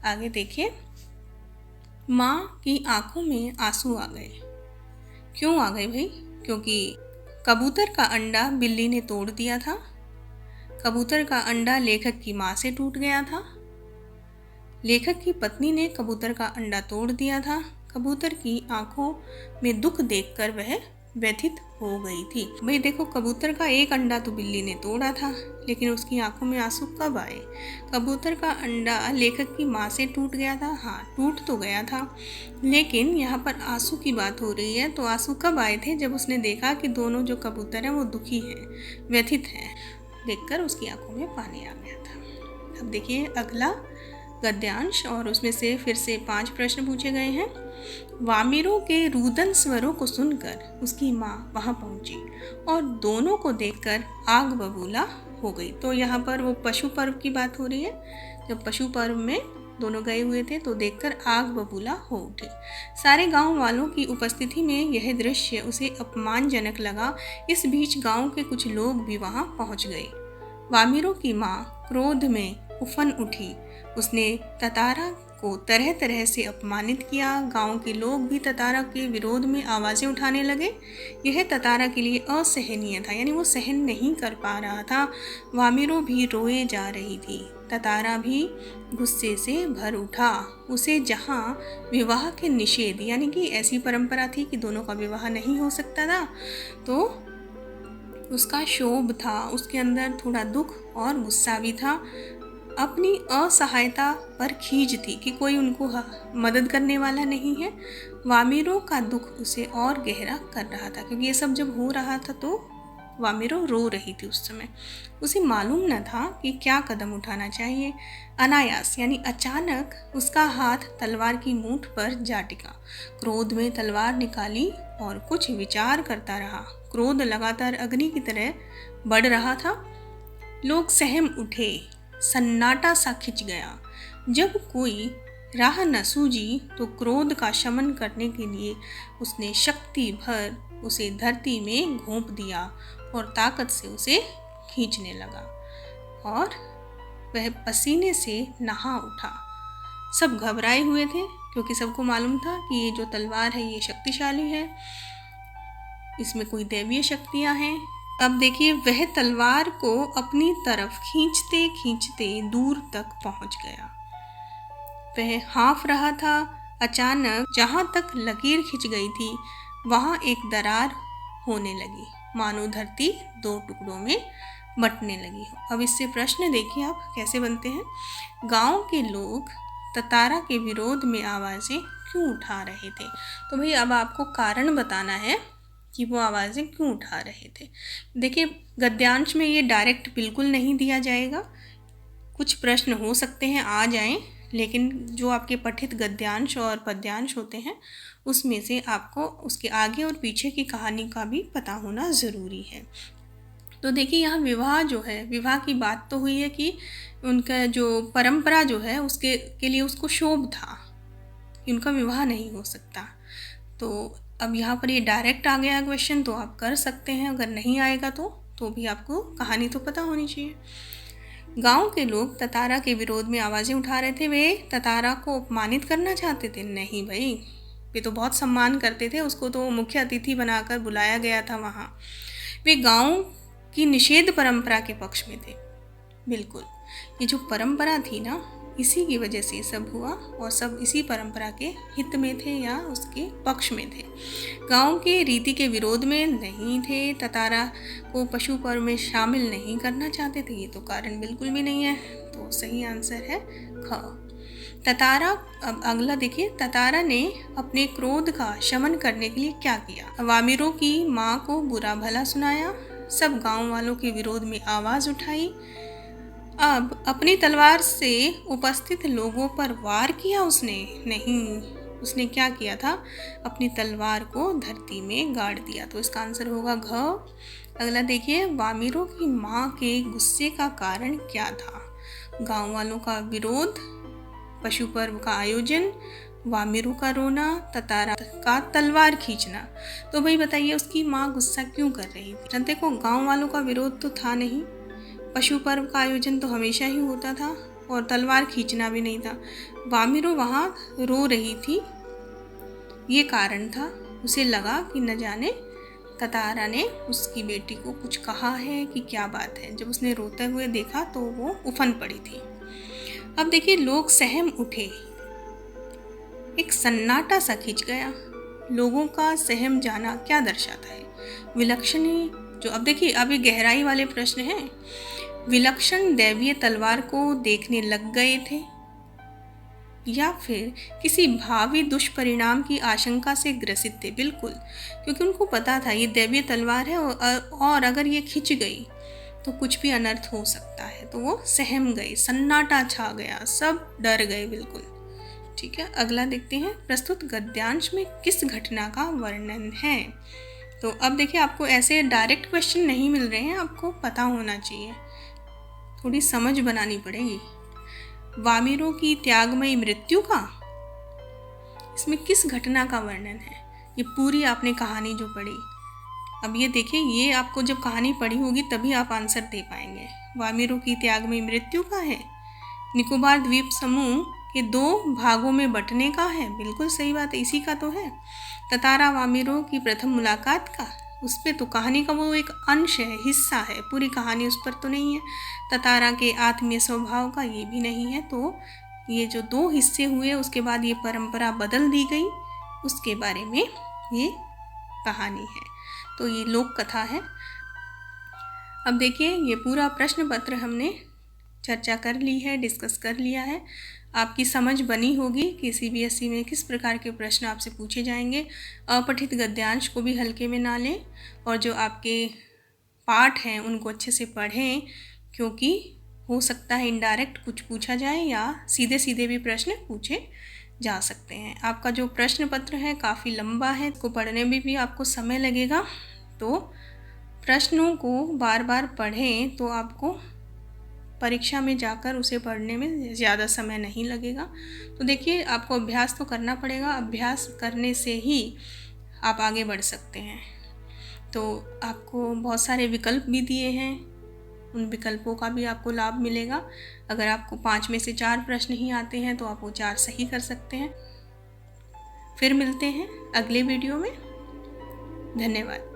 आगे देखिए, माँ की आंखों में आंसू आ गए। क्यों आ गए भाई? क्योंकि कबूतर का अंडा बिल्ली ने तोड़ दिया था। कबूतर का अंडा लेखक की माँ से टूट गया था। लेखक की पत्नी ने कबूतर का अंडा तोड़ दिया था। कबूतर की आंखों में दुख देखकर वह व्यथित हो गई थी। भाई देखो, कबूतर का एक अंडा तो बिल्ली ने तोड़ा था, लेकिन उसकी आंखों में आंसू कब आए? कबूतर का अंडा लेखक की माँ से टूट गया था। हाँ, टूट तो गया था, लेकिन यहाँ पर आंसू की बात हो रही है। तो आंसू कब आए थे? जब उसने देखा कि दोनों जो कबूतर हैं वो दुखी हैं, व्यथित हैं। देखकर उसकी आंखों में पानी आ गया था। अब देखिए अगला गद्यांश, और उसमें से फिर से 5 प्रश्न पूछे गए हैं। वामिरों के रुदन स्वरों को सुनकर उसकी माँ वहाँ पहुँची और दोनों को देखकर आग बबूला हो गई। तो यहाँ पर वो पशु पर्व की बात हो रही है। जब पशु पर्व में दोनों गए हुए थे तो देखकर आग बबूला हो उठी। सारे गांव वालों की उपस्थिति में यह दृश्य उसे अपमानजनक लगा। इस बीच गांव के कुछ लोग भी वहां पहुंच गए। वामिरों की माँ क्रोध में उफन उठी। उसने ततारा को तरह तरह से अपमानित किया। गांव के लोग भी ततारा के विरोध में आवाज़ें उठाने लगे। यह ततारा के लिए असहनीय था, यानी वो सहन नहीं कर पा रहा था। वामिरो भी रोए जा रही थी। ततारा भी गुस्से से भर उठा। उसे जहाँ विवाह के निषेध, यानी कि ऐसी परंपरा थी कि दोनों का विवाह नहीं हो सकता था, तो उसका क्षोभ था। उसके अंदर थोड़ा दुख और गुस्सा भी था। अपनी असहायता पर खींच थी कि कोई उनको मदद करने वाला नहीं है। वामिरो का दुख उसे और गहरा कर रहा था, क्योंकि ये सब जब हो रहा था तो वामिरो रो रही थी उस समय। उसे मालूम न था कि क्या कदम उठाना चाहिए। अनायास यानी अचानक उसका हाथ तलवार की मूठ पर जा टिका। क्रोध में तलवार निकाली और कुछ विचार करता रहा। क्रोध लगातार अग्नि की तरह बढ़ रहा था। लोग सहम उठे। सन्नाटा सा खिंच गया। जब कोई राह न सूझी तो क्रोध का शमन करने के लिए उसने शक्ति भर उसे धरती में घोंप दिया और ताकत से उसे खींचने लगा और वह पसीने से नहा उठा। सब घबराए हुए थे, क्योंकि सबको मालूम था कि ये जो तलवार है ये शक्तिशाली है, इसमें कोई दैवीय शक्तियाँ हैं। अब देखिए, वह तलवार को अपनी तरफ खींचते खींचते दूर तक पहुंच गया। वह हाँफ रहा था। अचानक जहां तक लकीर खिंच गई थी वहां एक दरार होने लगी, मानो धरती 2 टुकड़ों में बंटने लगी हो। अब इससे प्रश्न देखिए आप कैसे बनते हैं। गांव के लोग ततारा के विरोध में आवाज़ें क्यों उठा रहे थे? तो भाई अब आपको कारण बताना है कि वो आवाज़ें क्यों उठा रहे थे। देखिए, गद्यांश में ये डायरेक्ट बिल्कुल नहीं दिया जाएगा। कुछ प्रश्न हो सकते हैं आ जाएं, लेकिन जो आपके पठित गद्यांश और पद्यांश होते हैं उसमें से आपको उसके आगे और पीछे की कहानी का भी पता होना ज़रूरी है। तो देखिए, यहाँ विवाह जो है, विवाह की बात तो हुई है कि उनका जो परंपरा जो है उसके लिए उसको क्षोभ था कि उनका विवाह नहीं हो सकता। तो अब यहाँ पर ये डायरेक्ट आ गया क्वेश्चन तो आप कर सकते हैं, अगर नहीं आएगा तो भी आपको कहानी तो पता होनी चाहिए। गांव के लोग ततारा के विरोध में आवाज़ें उठा रहे थे। वे ततारा को अपमानित करना चाहते थे? नहीं भाई, वे तो बहुत सम्मान करते थे। उसको तो मुख्य अतिथि बनाकर बुलाया गया था वहाँ। वे गांव की निषेध परंपरा के पक्ष में थे। बिल्कुल, ये जो परंपरा थी ना, इसी की वजह से सब हुआ और सब इसी परंपरा के हित में थे या उसके पक्ष में थे। गांव के रीति के विरोध में नहीं थे। ततारा को पशु पर्व में शामिल नहीं करना चाहते थे, ये तो कारण बिल्कुल भी नहीं है। तो सही आंसर है ख। ततारा, अब अगला देखिए, ततारा ने अपने क्रोध का शमन करने के लिए क्या किया? वामिरों की माँ को बुरा भला सुनाया। सब गांव वालों के विरोध में आवाज़ उठाई। अब अपनी तलवार से उपस्थित लोगों पर वार किया उसने? नहीं, उसने क्या किया था? अपनी तलवार को धरती में गाड़ दिया। तो इसका आंसर होगा घ। अगला देखिए, वामिरों की माँ के गुस्से का कारण क्या था? गांव वालों का विरोध, पशु पर्व का आयोजन, वामिरों का रोना, ततारा का तलवार खींचना। तो भाई बताइए, उसकी माँ गुस्सा क्यों कर रही थी? देखो, गांव वालों का विरोध तो था नहीं, पशु पर्व का आयोजन तो हमेशा ही होता था और तलवार खींचना भी नहीं था। वामिरो वहाँ रो रही थी, ये कारण था। उसे लगा कि न जाने ततारा ने उसकी बेटी को कुछ कहा है कि क्या बात है। जब उसने रोते हुए देखा तो वो उफन पड़ी थी। अब देखिए, लोग सहम उठे, एक सन्नाटा सा खिंच गया। लोगों का सहम जाना क्या दर्शाता है? विलक्षण, जो अब देखिए, अब ये गहराई वाले प्रश्न हैं। विलक्षण दैवीय तलवार को देखने लग गए थे या फिर किसी भावी दुष्परिणाम की आशंका से ग्रसित थे? बिल्कुल, क्योंकि उनको पता था ये दैवीय तलवार है और अगर ये खिंच गई तो कुछ भी अनर्थ हो सकता है। तो वो सहम गए, सन्नाटा छा गया, सब डर गए बिल्कुल। ठीक है, अगला देखते हैं। प्रस्तुत गद्यांश में किस घटना का वर्णन है? तो अब देखिए, आपको ऐसे डायरेक्ट क्वेश्चन नहीं मिल रहे हैं, आपको पता होना चाहिए, थोड़ी समझ बनानी पड़ेगी। वामिरों की त्यागमयी मृत्यु का, इसमें किस घटना का वर्णन है? ये पूरी आपने कहानी जो पढ़ी, अब ये देखिए, ये आपको जब कहानी पढ़ी होगी तभी आप आंसर दे पाएंगे। वामिरों की त्यागमयी मृत्यु का है, निकोबार द्वीप समूह के 2 भागों में बंटने का है, बिल्कुल सही बात है, इसी का तो है। ततारा वामिरों की प्रथम मुलाकात का, उस पर तो कहानी का वो एक अंश है, हिस्सा है, पूरी कहानी उस पर तो नहीं है। ततारा के आत्मीय स्वभाव का, ये भी नहीं है। तो ये जो 2 हिस्से हुए, उसके बाद ये परंपरा बदल दी गई, उसके बारे में ये कहानी है। तो ये लोक कथा है। अब देखिए, ये पूरा प्रश्न पत्र हमने चर्चा कर ली है, डिस्कस कर लिया है। आपकी समझ बनी होगी कि सीबीएसई में किस प्रकार के प्रश्न आपसे पूछे जाएंगे। अपठित गद्यांश को भी हल्के में ना लें, और जो आपके पाठ हैं उनको अच्छे से पढ़ें, क्योंकि हो सकता है इनडायरेक्ट कुछ पूछा जाए या सीधे सीधे भी प्रश्न पूछे जा सकते हैं। आपका जो प्रश्न पत्र है काफ़ी लंबा है, इसको पढ़ने में भी आपको समय लगेगा। तो प्रश्नों को बार बार पढ़ें तो आपको परीक्षा में जाकर उसे पढ़ने में ज़्यादा समय नहीं लगेगा। तो देखिए, आपको अभ्यास तो करना पड़ेगा, अभ्यास करने से ही आप आगे बढ़ सकते हैं। तो आपको बहुत सारे विकल्प भी दिए हैं, उन विकल्पों का भी आपको लाभ मिलेगा। अगर आपको 5 में से 4 प्रश्न ही आते हैं तो आप वो 4 सही कर सकते हैं। फिर मिलते हैं अगले वीडियो में। धन्यवाद।